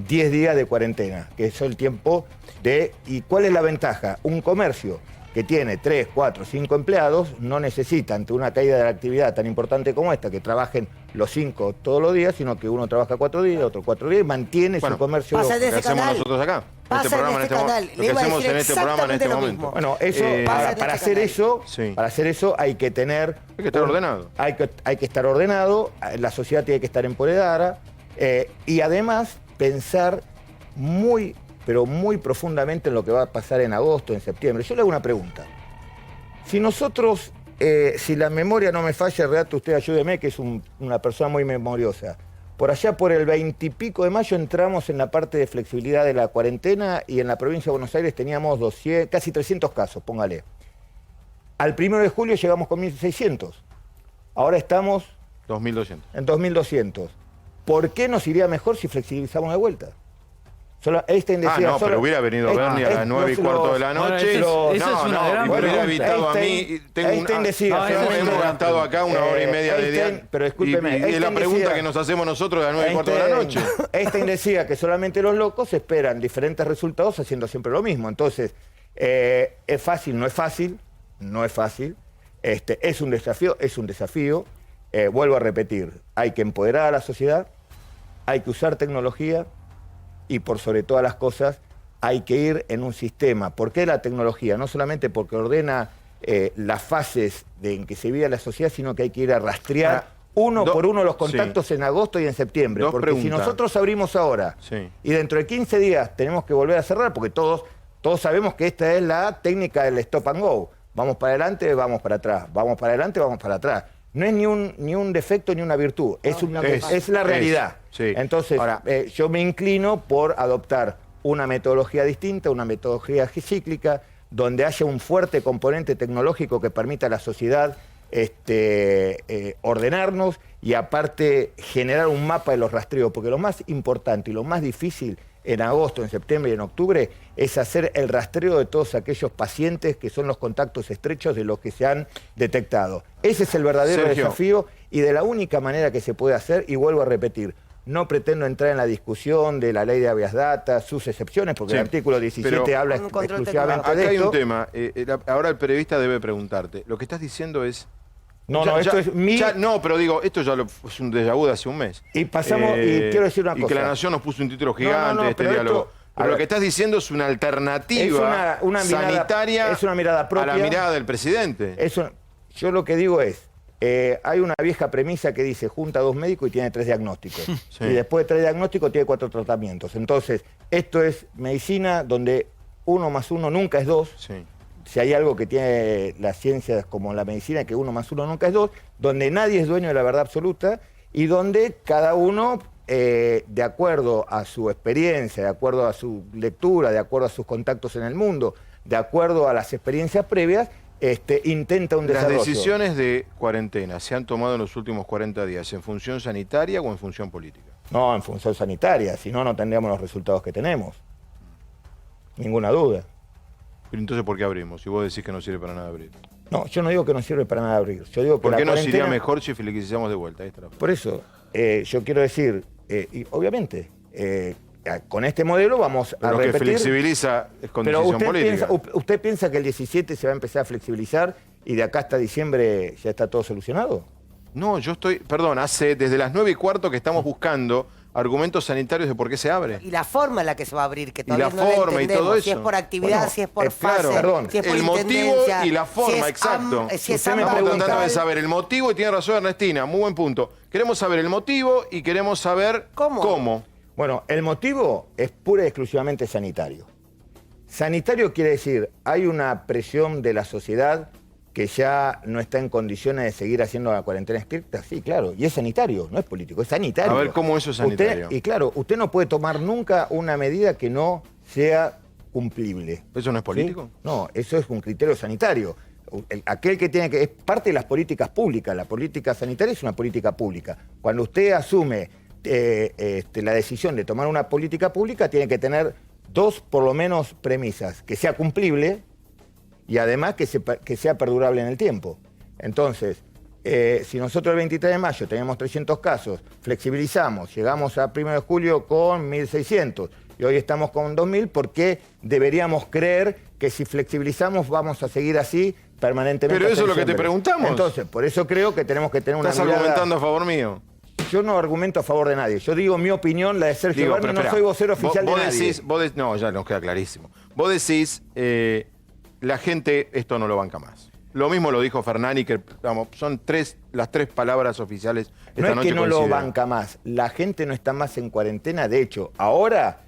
10 días de cuarentena, que es el tiempo de... ¿Y cuál es la ventaja? Un comercio que tiene 3, 4, 5 empleados no necesita, ante una caída de la actividad tan importante como esta, que trabajen los 5 todos los días, sino que uno trabaja 4 días, otro 4 días y mantiene su comercio. Pasa de ese ¿Qué hacemos canal? nosotros acá? Pasa en este canal. Lo que hacemos en este programa en este momento. Bueno, eso, para hacer eso hay que tener... Hay que estar ordenado. Hay que estar ordenado, la sociedad tiene que estar empoderada y además pensar muy, pero muy profundamente en lo que va a pasar en agosto, en septiembre. Yo le hago una pregunta. Si nosotros, si la memoria no me falla, Renato, usted ayúdeme, que es una persona muy memoriosa. Por allá por el 20 y pico de mayo entramos en la parte de flexibilidad de la cuarentena y en la provincia de Buenos Aires teníamos casi 300 casos, póngale. Al 1 de julio llegamos con 1.600. Ahora estamos... 2.200. En 2.200. ¿Por qué nos iría mejor si flexibilizamos de vuelta? Einstein decía, pero hubiera venido Bernie a las 9:15 de la noche. Me hubiera evitado a mí. Einstein decía, hemos gastado acá 1 hora y media de día. Pero escúcheme. Y es la pregunta que nos hacemos nosotros a las 9:15 de la noche. Einstein decía que solamente los locos esperan diferentes resultados haciendo siempre lo mismo. Entonces, ¿es fácil? No es fácil. No es fácil. Es un desafío. Vuelvo a repetir, hay que empoderar a la sociedad, hay que usar tecnología, y por sobre todas las cosas hay que ir en un sistema. ¿Por qué la tecnología? No solamente porque ordena las fases en que se vive la sociedad, sino que hay que ir a rastrear uno por uno los contactos en agosto y en septiembre. Porque si nosotros abrimos ahora y dentro de 15 días tenemos que volver a cerrar, porque todos sabemos que esta es la técnica del stop and go. Vamos para adelante, vamos para atrás. Vamos para adelante, vamos para atrás. No es ni un defecto ni una virtud, es la realidad. Sí. Entonces, yo me inclino por adoptar una metodología distinta, una metodología cíclica, donde haya un fuerte componente tecnológico que permita a la sociedad ordenarnos y aparte generar un mapa de los rastreos, porque lo más importante y lo más difícil en agosto, en septiembre y en octubre es hacer el rastreo de todos aquellos pacientes que son los contactos estrechos de los que se han detectado. Ese es el verdadero desafío y de la única manera que se puede hacer, y vuelvo a repetir, no pretendo entrar en la discusión de la ley de habeas data, sus excepciones, porque el artículo 17 habla exclusivamente acá de hay esto. un tema, ahora el periodista debe preguntarte, lo que estás diciendo es... esto es mi... no, pero digo, esto ya es un déjà vu de hace un mes. Y pasamos, y quiero decir una cosa. Y que La Nación nos puso un título gigante de este diálogo. Pero lo que estás diciendo es una alternativa sanitaria es una mirada propia, a la mirada del presidente. Yo lo que digo es, hay una vieja premisa que dice, junta 2 médicos y tiene 3 diagnósticos. Sí. Y después de 3 diagnósticos tiene 4 tratamientos. Entonces, esto es medicina donde 1 más 1 nunca es 2. Sí. Si hay algo que tiene las ciencias como la medicina, que 1 más 1 nunca es 2, donde nadie es dueño de la verdad absoluta y donde cada uno, de acuerdo a su experiencia, de acuerdo a su lectura, de acuerdo a sus contactos en el mundo, de acuerdo a las experiencias previas, intenta un desarrollo. ¿Las decisiones de cuarentena se han tomado en los últimos 40 días en función sanitaria o en función política? No, en función sanitaria, si no, no tendríamos los resultados que tenemos. Ninguna duda. Pero entonces, ¿por qué abrimos? Si vos decís que no sirve para nada abrir. No, yo no digo que no sirve para nada abrir. Yo digo que ¿por qué la nos iría cuarentena... mejor si flexibilizamos de vuelta? Ahí está la... Por eso, yo quiero decir, y obviamente, con este modelo vamos a repetir... Pero que flexibiliza es con decisión política. ¿Usted piensa que el 17 se va a empezar a flexibilizar y de acá hasta diciembre ya está todo solucionado? No, yo estoy... Perdón, desde las 9:15 que estamos buscando argumentos sanitarios de por qué se abre. Y la forma en la que se va a abrir, que Y la todavía no forma y todo eso. Si es por actividad, Bueno, si es por fase, claro, perdón, si es por el motivo intendencia, y la forma, si es exacto. si es Estamos tratando de saber el motivo y tiene razón Ernestina, muy buen punto. Queremos saber el motivo y queremos saber cómo. Bueno, el motivo es pura y exclusivamente sanitario. Sanitario quiere decir, hay una presión de la sociedad que ya no está en condiciones de seguir haciendo la cuarentena estricta. Sí, claro, y es sanitario, no es político, es sanitario. A ver, ¿cómo eso es sanitario? Y claro, usted no puede tomar nunca una medida que no sea cumplible. ¿Eso no es político? ¿Sí? No, eso es un criterio sanitario. Aquel que tiene que... Es parte de las políticas públicas. La política sanitaria es una política pública. Cuando usted asume la decisión de tomar una política pública, tiene que tener 2, por lo menos, premisas. Que sea cumplible y además que sea perdurable en el tiempo. Entonces, si nosotros el 23 de mayo tenemos 300 casos, flexibilizamos, llegamos a 1 de julio con 1.600 y hoy estamos con 2.000, ¿por qué deberíamos creer que si flexibilizamos vamos a seguir así permanentemente? Pero eso es lo que te preguntamos. Entonces, por eso creo que tenemos que tener una mirada... ¿Estás argumentando a favor mío? Yo no argumento a favor de nadie. Yo digo mi opinión, la de Sergio Berni, no soy vocero oficial de nadie. No, ya nos queda clarísimo. Vos decís... la gente esto no lo banca más. Lo mismo lo dijo Fernani, que son las 3 palabras oficiales esta noche. No es que no lo banca más, la gente no está más en cuarentena. De hecho, ahora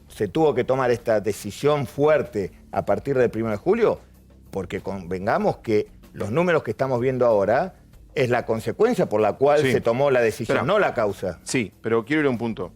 se tuvo que tomar esta decisión fuerte a partir del 1 de julio, porque convengamos que los números que estamos viendo ahora es la consecuencia por la cual se tomó la decisión, no la causa. Sí, pero quiero ir a un punto.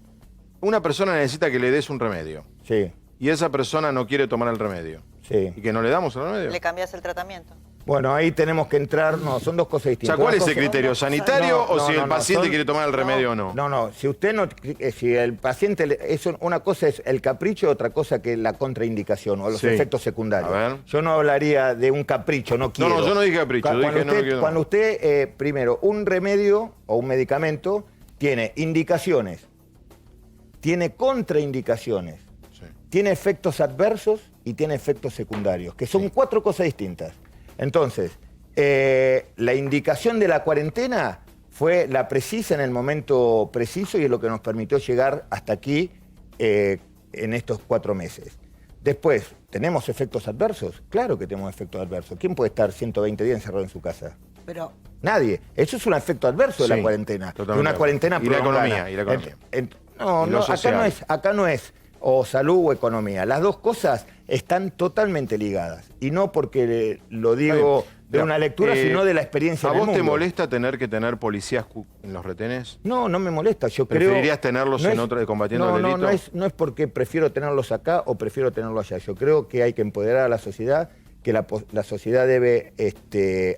Una persona necesita que le des un remedio. Sí. Y esa persona no quiere tomar el remedio. Sí. ¿Y que no le damos el remedio? Le cambias el tratamiento. Bueno, ahí tenemos que entrar, no, son 2 cosas distintas. O sea, ¿cuál es el criterio? ¿Sanitario o si el paciente quiere tomar el remedio o no? No, si usted no, si el paciente, una cosa es el capricho, otra cosa que la contraindicación o los efectos secundarios. A ver. Yo no hablaría de un capricho, no quiero. No, yo no dije capricho, Cuando usted, primero, un remedio o un medicamento tiene indicaciones, tiene contraindicaciones, tiene efectos adversos y tiene efectos secundarios, que son 4 cosas distintas. Entonces, la indicación de la cuarentena fue la precisa en el momento preciso y es lo que nos permitió llegar hasta aquí en estos 4 meses. Después, ¿tenemos efectos adversos? Claro que tenemos efectos adversos. ¿Quién puede estar 120 días encerrado en su casa? Pero... Nadie. Eso es un efecto adverso de la cuarentena. De una cuarentena prolongada. Y la economía. Acá no es o salud o economía. Las 2 cosas están totalmente ligadas. Y no porque lo digo de una lectura, sino de la experiencia ¿A en el vos te mundo. molesta tener que tener policías en los retenes? No, no me molesta. Yo creo. ¿Preferirías tenerlos en otra combatiendo el delito? No es porque prefiero tenerlos acá o prefiero tenerlos allá. Yo creo que hay que empoderar a la sociedad, que la sociedad debe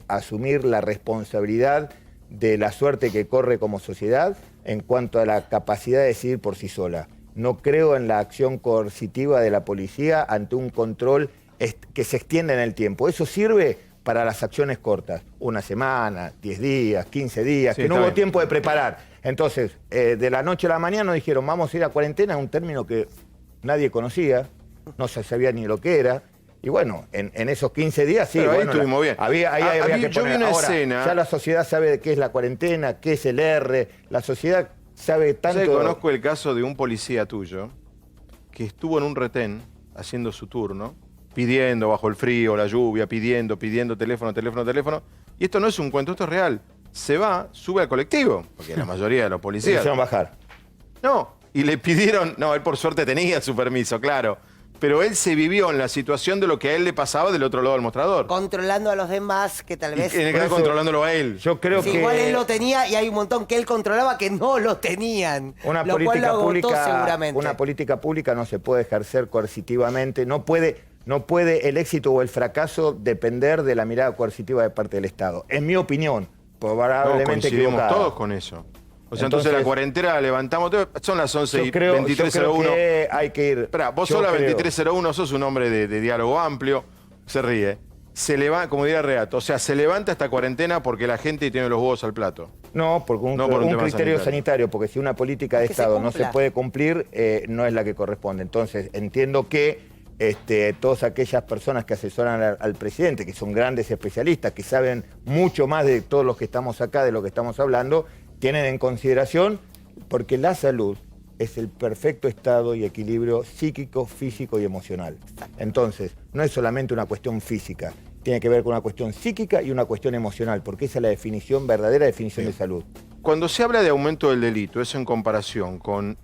asumir la responsabilidad de la suerte que corre como sociedad en cuanto a la capacidad de decidir por sí sola. No creo en la acción coercitiva de la policía ante un control que se extienda en el tiempo. Eso sirve para las acciones cortas, 1 semana, 10 días, 15 días, Sí, que no está hubo bien. tiempo de preparar. Entonces, de la noche a la mañana nos dijeron, vamos a ir a cuarentena, un término que nadie conocía, no se sabía ni lo que era. Y bueno, en esos 15 días sí, Pero ahí bueno, estuvimos bien. había que Yo vi poner. una Ahora, escena. ya la sociedad sabe de qué es la cuarentena, qué es el R, la sociedad sabe tanto. Yo conozco el caso de un policía tuyo que estuvo en un retén haciendo su turno, pidiendo bajo el frío, la lluvia, pidiendo teléfono. Y esto no es un cuento, esto es real. Se va, sube al colectivo, porque la mayoría de los Le policías... hicieron bajar. No, y le pidieron... No, él por suerte tenía su permiso, claro. Pero él se vivió en la situación de lo que a él le pasaba del otro lado del mostrador. Controlando a los demás, que tal vez... En el caso controlándolo a él. Yo creo Sí, que igual él lo tenía y hay un montón que él controlaba que no lo tenían. una lo cual lo política agotó pública, seguramente. una política pública no se puede ejercer coercitivamente, no puede el éxito o el fracaso depender de la mirada coercitiva de parte del Estado. En mi opinión, No, probablemente coincidimos equivocada. todos con eso. O sea, entonces la cuarentena la levantamos... Son las 11 y Yo creo 23:01. que hay que ir. Espera, vos yo sos la creo- 23:01, sos un hombre de diálogo amplio, se ríe. Se levanta, como diría Reato, o sea, se levanta esta cuarentena porque la gente tiene los huevos al plato. No, porque un No por un tema criterio sanitario, porque si una política de Es que se Estado no se cumpla. puede cumplir, no es la que corresponde. Entonces, entiendo que todas aquellas personas que asesoran al presidente, que son grandes especialistas, que saben mucho más de todos los que estamos acá, de lo que estamos hablando, tienen en consideración, porque la salud es el perfecto estado y equilibrio psíquico, físico y emocional. Entonces, no es solamente una cuestión física, tiene que ver con una cuestión psíquica y una cuestión emocional, porque esa es la definición, verdadera definición de salud. Cuando se habla de aumento del delito, ¿es en comparación con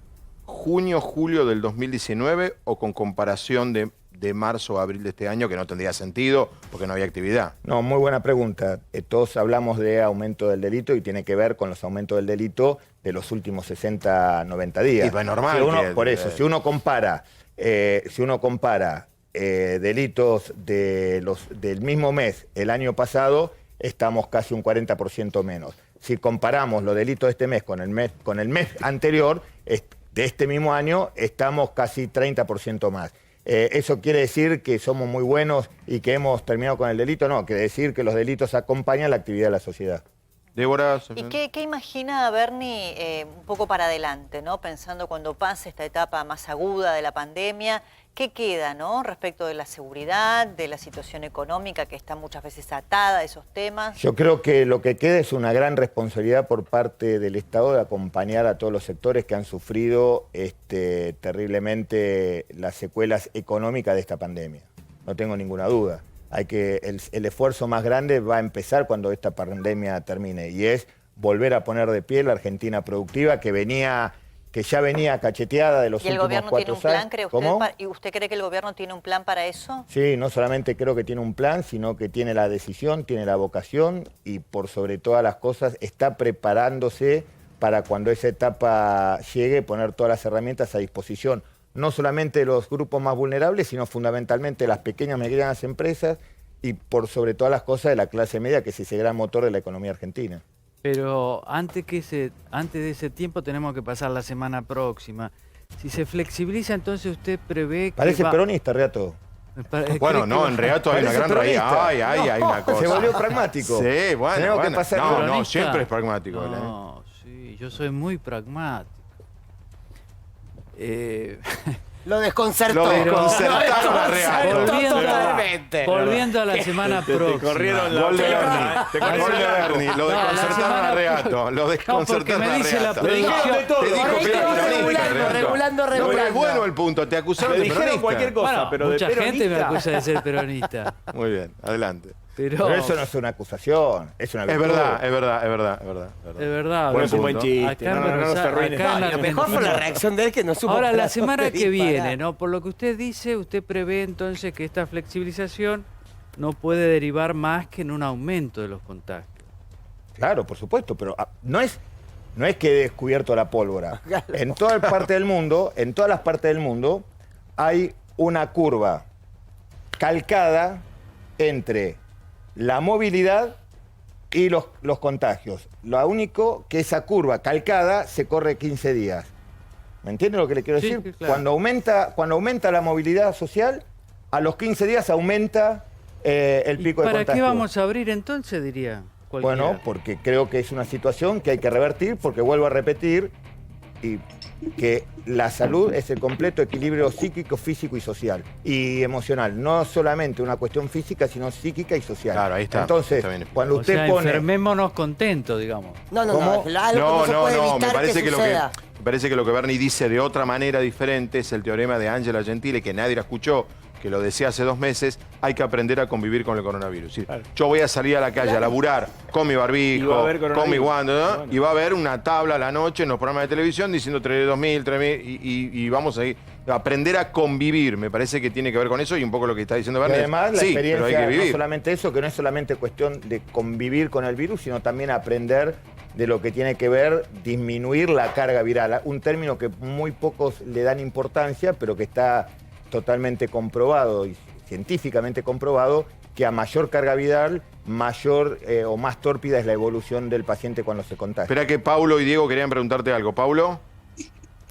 junio, julio del 2019 o con comparación de marzo o abril de este año, que no tendría sentido porque no había actividad? No, muy buena pregunta. Todos hablamos de aumento del delito y tiene que ver con los aumentos del delito de los últimos 60, 90 días. Y pues normal Si uno- que- por eso, si uno compara delitos del mismo mes el año pasado, estamos casi un 40% menos. Si comparamos los delitos de este mes con el mes anterior, de este mismo año, estamos casi 30% más. ¿Eso quiere decir que somos muy buenos y que hemos terminado con el delito? No, quiere decir que los delitos acompañan la actividad de la sociedad. Débora. ¿Y qué imagina Bernie un poco para adelante, ¿no? Pensando cuando pase esta etapa más aguda de la pandemia, ¿qué queda, ¿no? Respecto de la seguridad, de la situación económica que está muchas veces atada a esos temas. Yo creo que lo que queda es una gran responsabilidad por parte del Estado de acompañar a todos los sectores que han sufrido terriblemente las secuelas económicas de esta pandemia. No tengo ninguna duda. El esfuerzo más grande va a empezar cuando esta pandemia termine y es volver a poner de pie la Argentina productiva que ya venía cacheteada de los ¿Y el últimos gobierno 4 tiene un años. plan, cree usted? ¿Cómo? ¿Y usted cree que el gobierno tiene un plan para eso? Sí, no solamente creo que tiene un plan, sino que tiene la decisión, tiene la vocación y por sobre todas las cosas está preparándose para cuando esa etapa llegue poner todas las herramientas a disposición, no solamente de los grupos más vulnerables, sino fundamentalmente de las pequeñas y medianas empresas y por sobre todas las cosas de la clase media, que es ese gran motor de la economía argentina. Pero antes de ese tiempo tenemos que pasar la semana próxima. Si se flexibiliza, entonces usted prevé que Parece va... peronista, Reato. Bueno, no, en Reato hay una gran raíz. Hay una cosa. Se volvió pragmático. Sí, bueno. Tenemos que pasar No, peronista. siempre es pragmático. él, ¿eh? No, sí, yo soy muy pragmático. Lo desconcertó. Lo desconcertaron a Reato. Totalmente. Volviendo a la semana próxima. corrieron la Gol de pierna, Bernie. Gol de Bernie. Lo desconcertaron a Reato. Lo desconcertaron me a dice la Reato. producción- Te dijo que era peronista, Reato. Regulando. No, pero es bueno el punto. Te acusaron Me de dijeron peronista. cualquier cosa, Bueno, pero de mucha gente me peronista. acusa de ser peronista. Muy bien, adelante. Pero eso no es una acusación, es una Es virtud. verdad. es verdad. Bueno, es un buen Acá chiste. en No Buenos se Aires- arruine. acá en Lo mejor fue la Argentina- reacción de él que no supo. Ahora, la para semana dónde que disparar. viene, ¿no? Por lo que usted dice, usted prevé entonces que esta flexibilización no puede derivar más que en un aumento de los contagios. Claro, por supuesto, pero no es que he descubierto la pólvora. En toda parte del mundo, en todas las partes del mundo, hay una curva calcada entre la movilidad y los contagios. Lo único que esa curva calcada se corre 15 días. ¿Me entiende lo que le quiero decir? Sí, claro. Cuando aumenta la movilidad social, a los 15 días aumenta el pico de contagio. ¿Para qué vamos a abrir entonces, diría cualquiera? Bueno, porque creo que es una situación que hay que revertir, porque vuelvo a repetir, y que la salud es el completo equilibrio psíquico, físico y social. Y emocional. No solamente una cuestión física, sino psíquica y social. Claro, ahí está. Entonces, está bien. cuando usted pone... enfermémonos contentos, digamos. No, ¿Cómo? Me parece que lo que Bernie dice de otra manera diferente es el teorema de Angela Gentile, que nadie la escuchó, que lo decía hace 2 meses. Hay que aprender a convivir con el coronavirus. ¿Sí? Claro. Yo voy a salir a la calle a laburar con mi barbijo, con mi guante, ¿no? Bueno. Y va a haber una tabla a la noche en los programas de televisión diciendo 3.000, 3.000, y vamos a ir. Aprender a convivir, me parece que tiene que ver con eso y un poco lo que está diciendo Bernie. Y además, la experiencia, pero hay que vivir. no solamente eso, que no es solamente cuestión de convivir con el virus, sino también aprender de lo que tiene que ver disminuir la carga viral. Un término que muy pocos le dan importancia, pero que está totalmente comprobado y científicamente comprobado, que a mayor carga viral, mayor o más tórpida es la evolución del paciente cuando se contagia. Espera que Paulo y Diego querían preguntarte algo. ¿Paulo?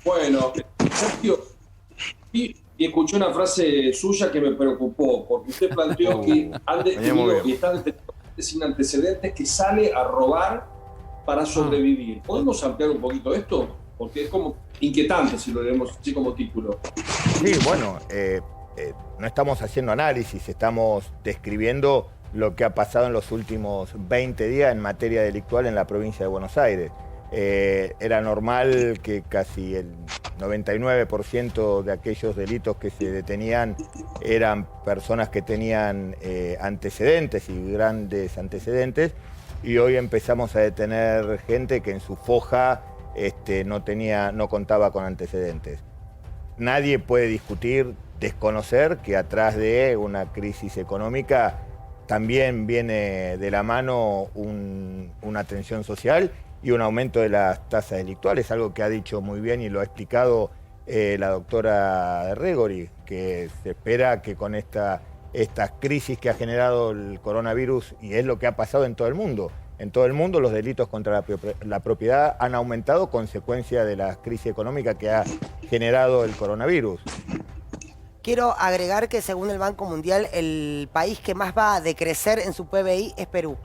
Bueno, Sergio, y escuché una frase suya que me preocupó, porque usted planteó que han detenido y están deteniendo sin antecedentes que sale a robar para sobrevivir. ¿Podemos ampliar un poquito esto? Porque es como inquietante si lo leemos así como título. Sí, bueno, no estamos haciendo análisis, estamos describiendo lo que ha pasado en los últimos 20 días en materia delictual en la provincia de Buenos Aires. Era normal que casi el 99% de aquellos delitos que se detenían eran personas que tenían antecedentes y grandes antecedentes, y hoy empezamos a detener gente que en su foja no contaba con antecedentes. Nadie puede discutir, desconocer que atrás de una crisis económica también viene de la mano una tensión social y un aumento de las tasas delictuales, algo que ha dicho muy bien y lo ha explicado la doctora Regori, que se espera que con esta crisis que ha generado el coronavirus, y es lo que ha pasado en todo el mundo, los delitos contra la propiedad han aumentado consecuencia de la crisis económica que ha generado el coronavirus. Quiero agregar que según el Banco Mundial, el país que más va a decrecer en su PBI es Perú.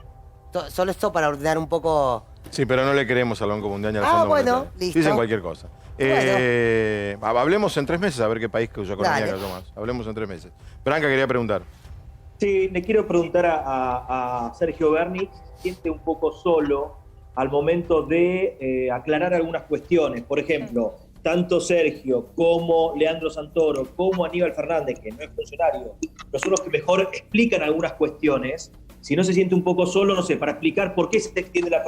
Solo esto para ordenar un poco... Sí, pero no le creemos al Banco Mundial ni al Fondo Monetario. Listo. Dicen cualquier cosa. Hablemos en 3 meses a ver qué país cuya economía cayó más. Hablemos en 3 meses. Branca quería preguntar. Sí, le quiero preguntar a Sergio Berni si se siente un poco solo al momento de aclarar algunas cuestiones. Por ejemplo, tanto Sergio como Leandro Santoro como Aníbal Fernández, que no es funcionario, pero son los que mejor explican algunas cuestiones. Si no se siente un poco solo, no sé, para explicar por qué se extiende la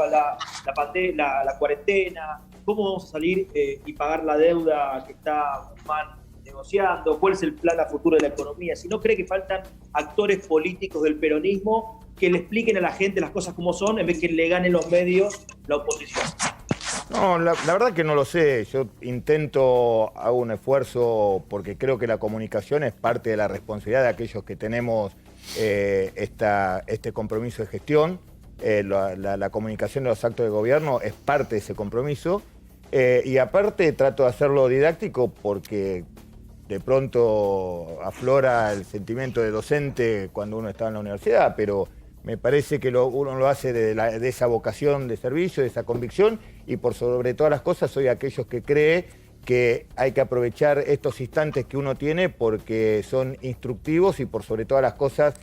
cuarentena, cómo vamos a salir y pagar la deuda que está Guzmán negociando, cuál es el plan a futuro de la economía. Si no cree que faltan actores políticos del peronismo que le expliquen a la gente las cosas como son, en vez que le ganen los medios la oposición. No, la verdad que no lo sé. Yo hago un esfuerzo porque creo que la comunicación es parte de la responsabilidad de aquellos que tenemos este compromiso de gestión. La comunicación de los actos de gobierno es parte de ese compromiso. Y aparte trato de hacerlo didáctico porque de pronto aflora el sentimiento de docente cuando uno está en la universidad, pero me parece que uno lo hace de esa vocación de servicio, de esa convicción, y por sobre todas las cosas soy aquellos que cree que hay que aprovechar estos instantes que uno tiene porque son instructivos y por sobre todas las cosas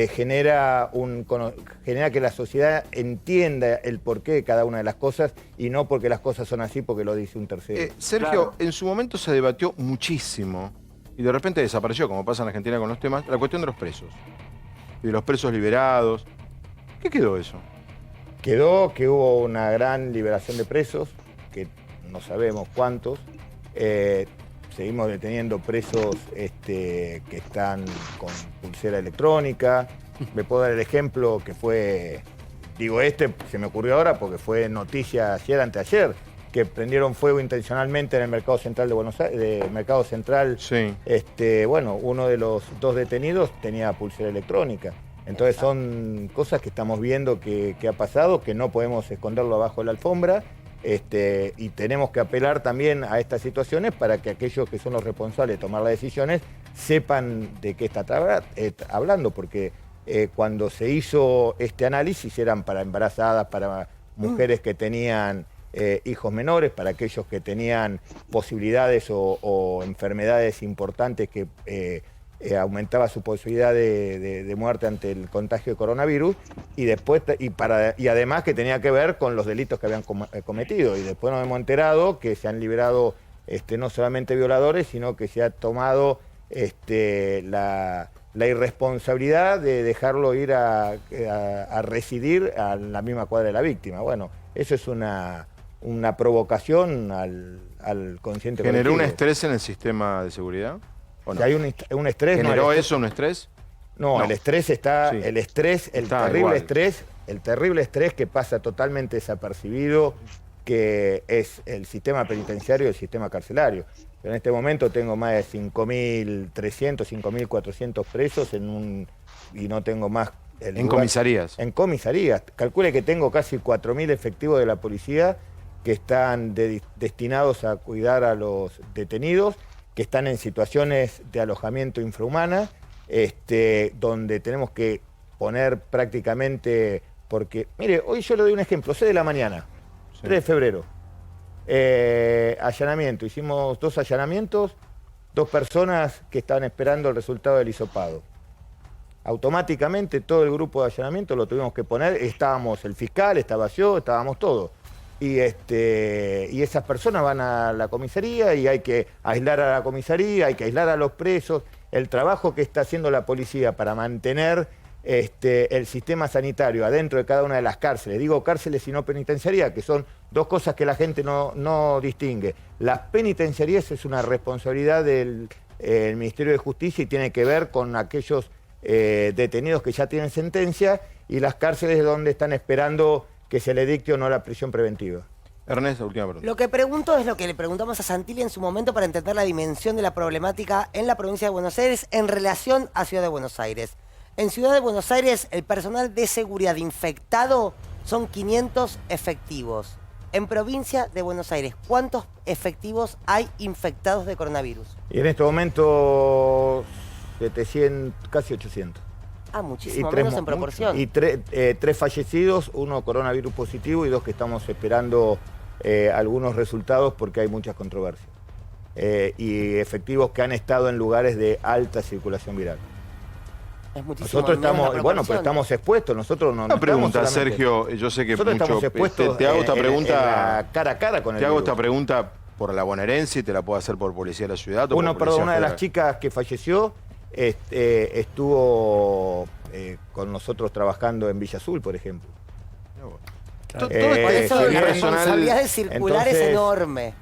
genera que la sociedad entienda el porqué de cada una de las cosas y no porque las cosas son así porque lo dice un tercero. Sergio, en su momento se debatió muchísimo y de repente desapareció, como pasa en Argentina con los temas, la cuestión de los presos y de los presos liberados. ¿Qué quedó eso? Quedó que hubo una gran liberación de presos, que no sabemos cuántos. seguimos deteniendo presos que están con pulsera electrónica. Me puedo dar el ejemplo que fue, digo se me ocurrió ahora porque fue noticia ayer, anteayer, que prendieron fuego intencionalmente en el Mercado Central de Buenos Aires, Mercado Central. Sí. Bueno, uno de los 2 detenidos tenía pulsera electrónica. Entonces son cosas que estamos viendo que ha pasado, que no podemos esconderlo abajo de la alfombra. Y tenemos que apelar también a estas situaciones para que aquellos que son los responsables de tomar las decisiones sepan de qué está hablando, porque cuando se hizo este análisis eran para embarazadas, para mujeres que tenían hijos menores, para aquellos que tenían posibilidades o enfermedades importantes que aumentaba su posibilidad de muerte ante el contagio de coronavirus, y además que tenía que ver con los delitos que habían cometido. Y después nos hemos enterado que se han liberado no solamente violadores, sino que se ha tomado la irresponsabilidad de dejarlo ir a residir a la misma cuadra de la víctima. Bueno, eso es una provocación al consciente colectivo. ¿Generó un estrés en el sistema de seguridad? ¿O no? Si hay un estrés. ¿Generó eso un estrés? No, el estrés está, Sí. el terrible estrés que pasa totalmente desapercibido, que es el sistema penitenciario y el sistema carcelario. Yo en este momento tengo más de 5.300, 5.400 presos y no tengo más... ¿En comisarías? En comisarías. Calcule que tengo casi 4.000 efectivos de la policía que están destinados a cuidar a los detenidos, que están en situaciones de alojamiento infrahumana, donde tenemos que poner prácticamente, porque, mire, hoy yo le doy un ejemplo, 6 de la mañana, 3 de febrero, allanamiento, hicimos 2 allanamientos, 2 personas que estaban esperando el resultado del hisopado. Automáticamente todo el grupo de allanamiento lo tuvimos que poner, estábamos el fiscal, estaba yo, estábamos todos. Y esas personas van a la comisaría y hay que aislar a la comisaría, hay que aislar a los presos. El trabajo que está haciendo la policía para mantener el sistema sanitario adentro de cada una de las cárceles, digo cárceles y no penitenciaría, que son 2 cosas que la gente no distingue. Las penitenciarías es una responsabilidad del Ministerio de Justicia y tiene que ver con aquellos detenidos que ya tienen sentencia, y las cárceles donde están esperando que se le dicte o no la prisión preventiva. Ernesto, última pregunta. Lo que pregunto es lo que le preguntamos a Santilli en su momento para entender la dimensión de la problemática en la provincia de Buenos Aires en relación a Ciudad de Buenos Aires. En Ciudad de Buenos Aires, el personal de seguridad infectado son 500 efectivos. En provincia de Buenos Aires, ¿cuántos efectivos hay infectados de coronavirus? Y en este momento 700, casi 800. Ah, muchísimo menos en proporción. Y 3 fallecidos, 1 coronavirus positivo y 2 que estamos esperando algunos resultados porque hay muchas controversias. Y efectivos que han estado en lugares de alta circulación viral. Es muchísimo Nosotros menos estamos, la bueno, pero proporción. estamos expuestos, nosotros no... Una pregunta, solamente- Sergio, yo sé que nosotros mucho... estamos expuestos te hago esta pregunta... en la cara a cara con el Te hago virus. esta pregunta por la bonaerense y te la puedo hacer por Policía de la Ciudad o por Una Policía de las Federal. chicas que falleció estuvo con nosotros trabajando en Villa Azul, por ejemplo. Por eso si la bien- responsabilidad de circular es entonces, enorme.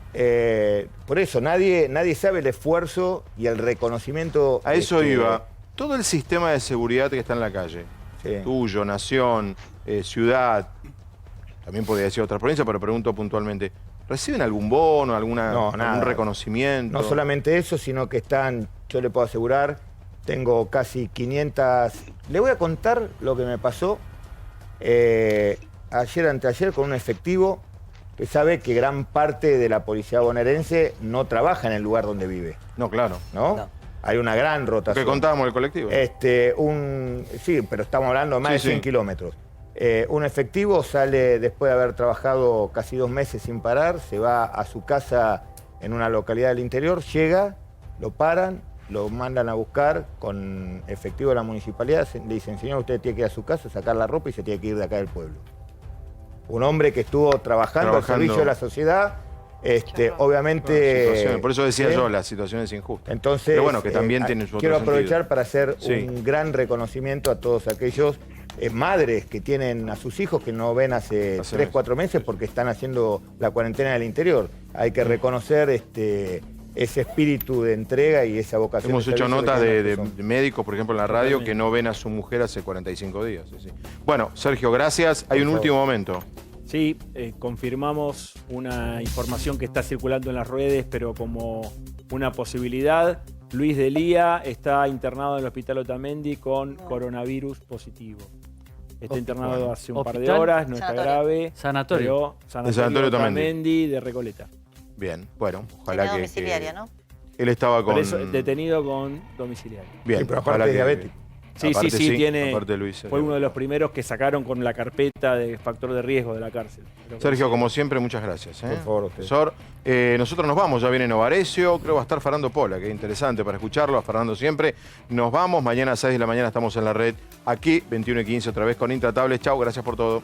Por eso, nadie sabe el esfuerzo y el reconocimiento... A eso iba. Todo el sistema de seguridad que está en la calle, tuyo, Nación, Ciudad, también podría decir otras provincias, pero pregunto puntualmente, ¿reciben algún bono, algún nada. reconocimiento? No solamente eso, sino que están, yo le puedo asegurar, tengo casi 500... Le voy a contar lo que me pasó ayer, anteayer, con un efectivo que sabe que gran parte de la policía bonaerense no trabaja en el lugar donde vive. No, claro. ¿No? Hay una gran rotación. ¿Qué contábamos del colectivo? Sí, pero estamos hablando de más de 100 kilómetros. Un efectivo sale después de haber trabajado casi 2 meses sin parar, se va a su casa en una localidad del interior, llega, lo paran, lo mandan a buscar con efectivo de la municipalidad, le dicen, señor, usted tiene que ir a su casa, sacar la ropa y se tiene que ir de acá del pueblo. Un hombre que estuvo trabajando al servicio de la sociedad, obviamente... Por eso decía yo, las situaciones injustas. Entonces, pero bueno, que también tienen su otro quiero aprovechar sentido. para hacer un gran reconocimiento a todos aquellos madres que tienen a sus hijos que no ven hace 3, 4 meses porque están haciendo la cuarentena del interior. Hay que reconocer ese espíritu de entrega y esa vocación. Hemos de hecho servicio notas que tienen de las personas. médicos, por ejemplo, en la radio, que no ven a su mujer hace 45 días. Sí, sí. Bueno, Sergio, gracias. Hay un último momento. Sí, confirmamos una información que está circulando en las redes, pero como una posibilidad. Luis Delía está internado en el Hospital Otamendi con coronavirus positivo. Está internado hace un par de horas, no está grave. Sanatorio. Pero Sanatorio Otamendi de Recoleta. Bien, bueno, ojalá que... domiciliaria, ¿no? Él estaba con... detenido con domiciliario. Bien, Sí, pero aparte ojalá de que- diabético. Sí, Aparte sí, tiene. aparte Luis, fue uno de los primeros que sacaron con la carpeta de factor de riesgo de la cárcel. Sergio, como siempre, muchas gracias. Por favor, usted. Profesor, nosotros nos vamos, ya viene Novarecio, creo va a estar Fernando Pola, que es interesante para escucharlo, a Fernando siempre. Nos vamos, mañana a 6 de la mañana estamos en la red, aquí 21:15 otra vez con Intratables. Chau, gracias por todo.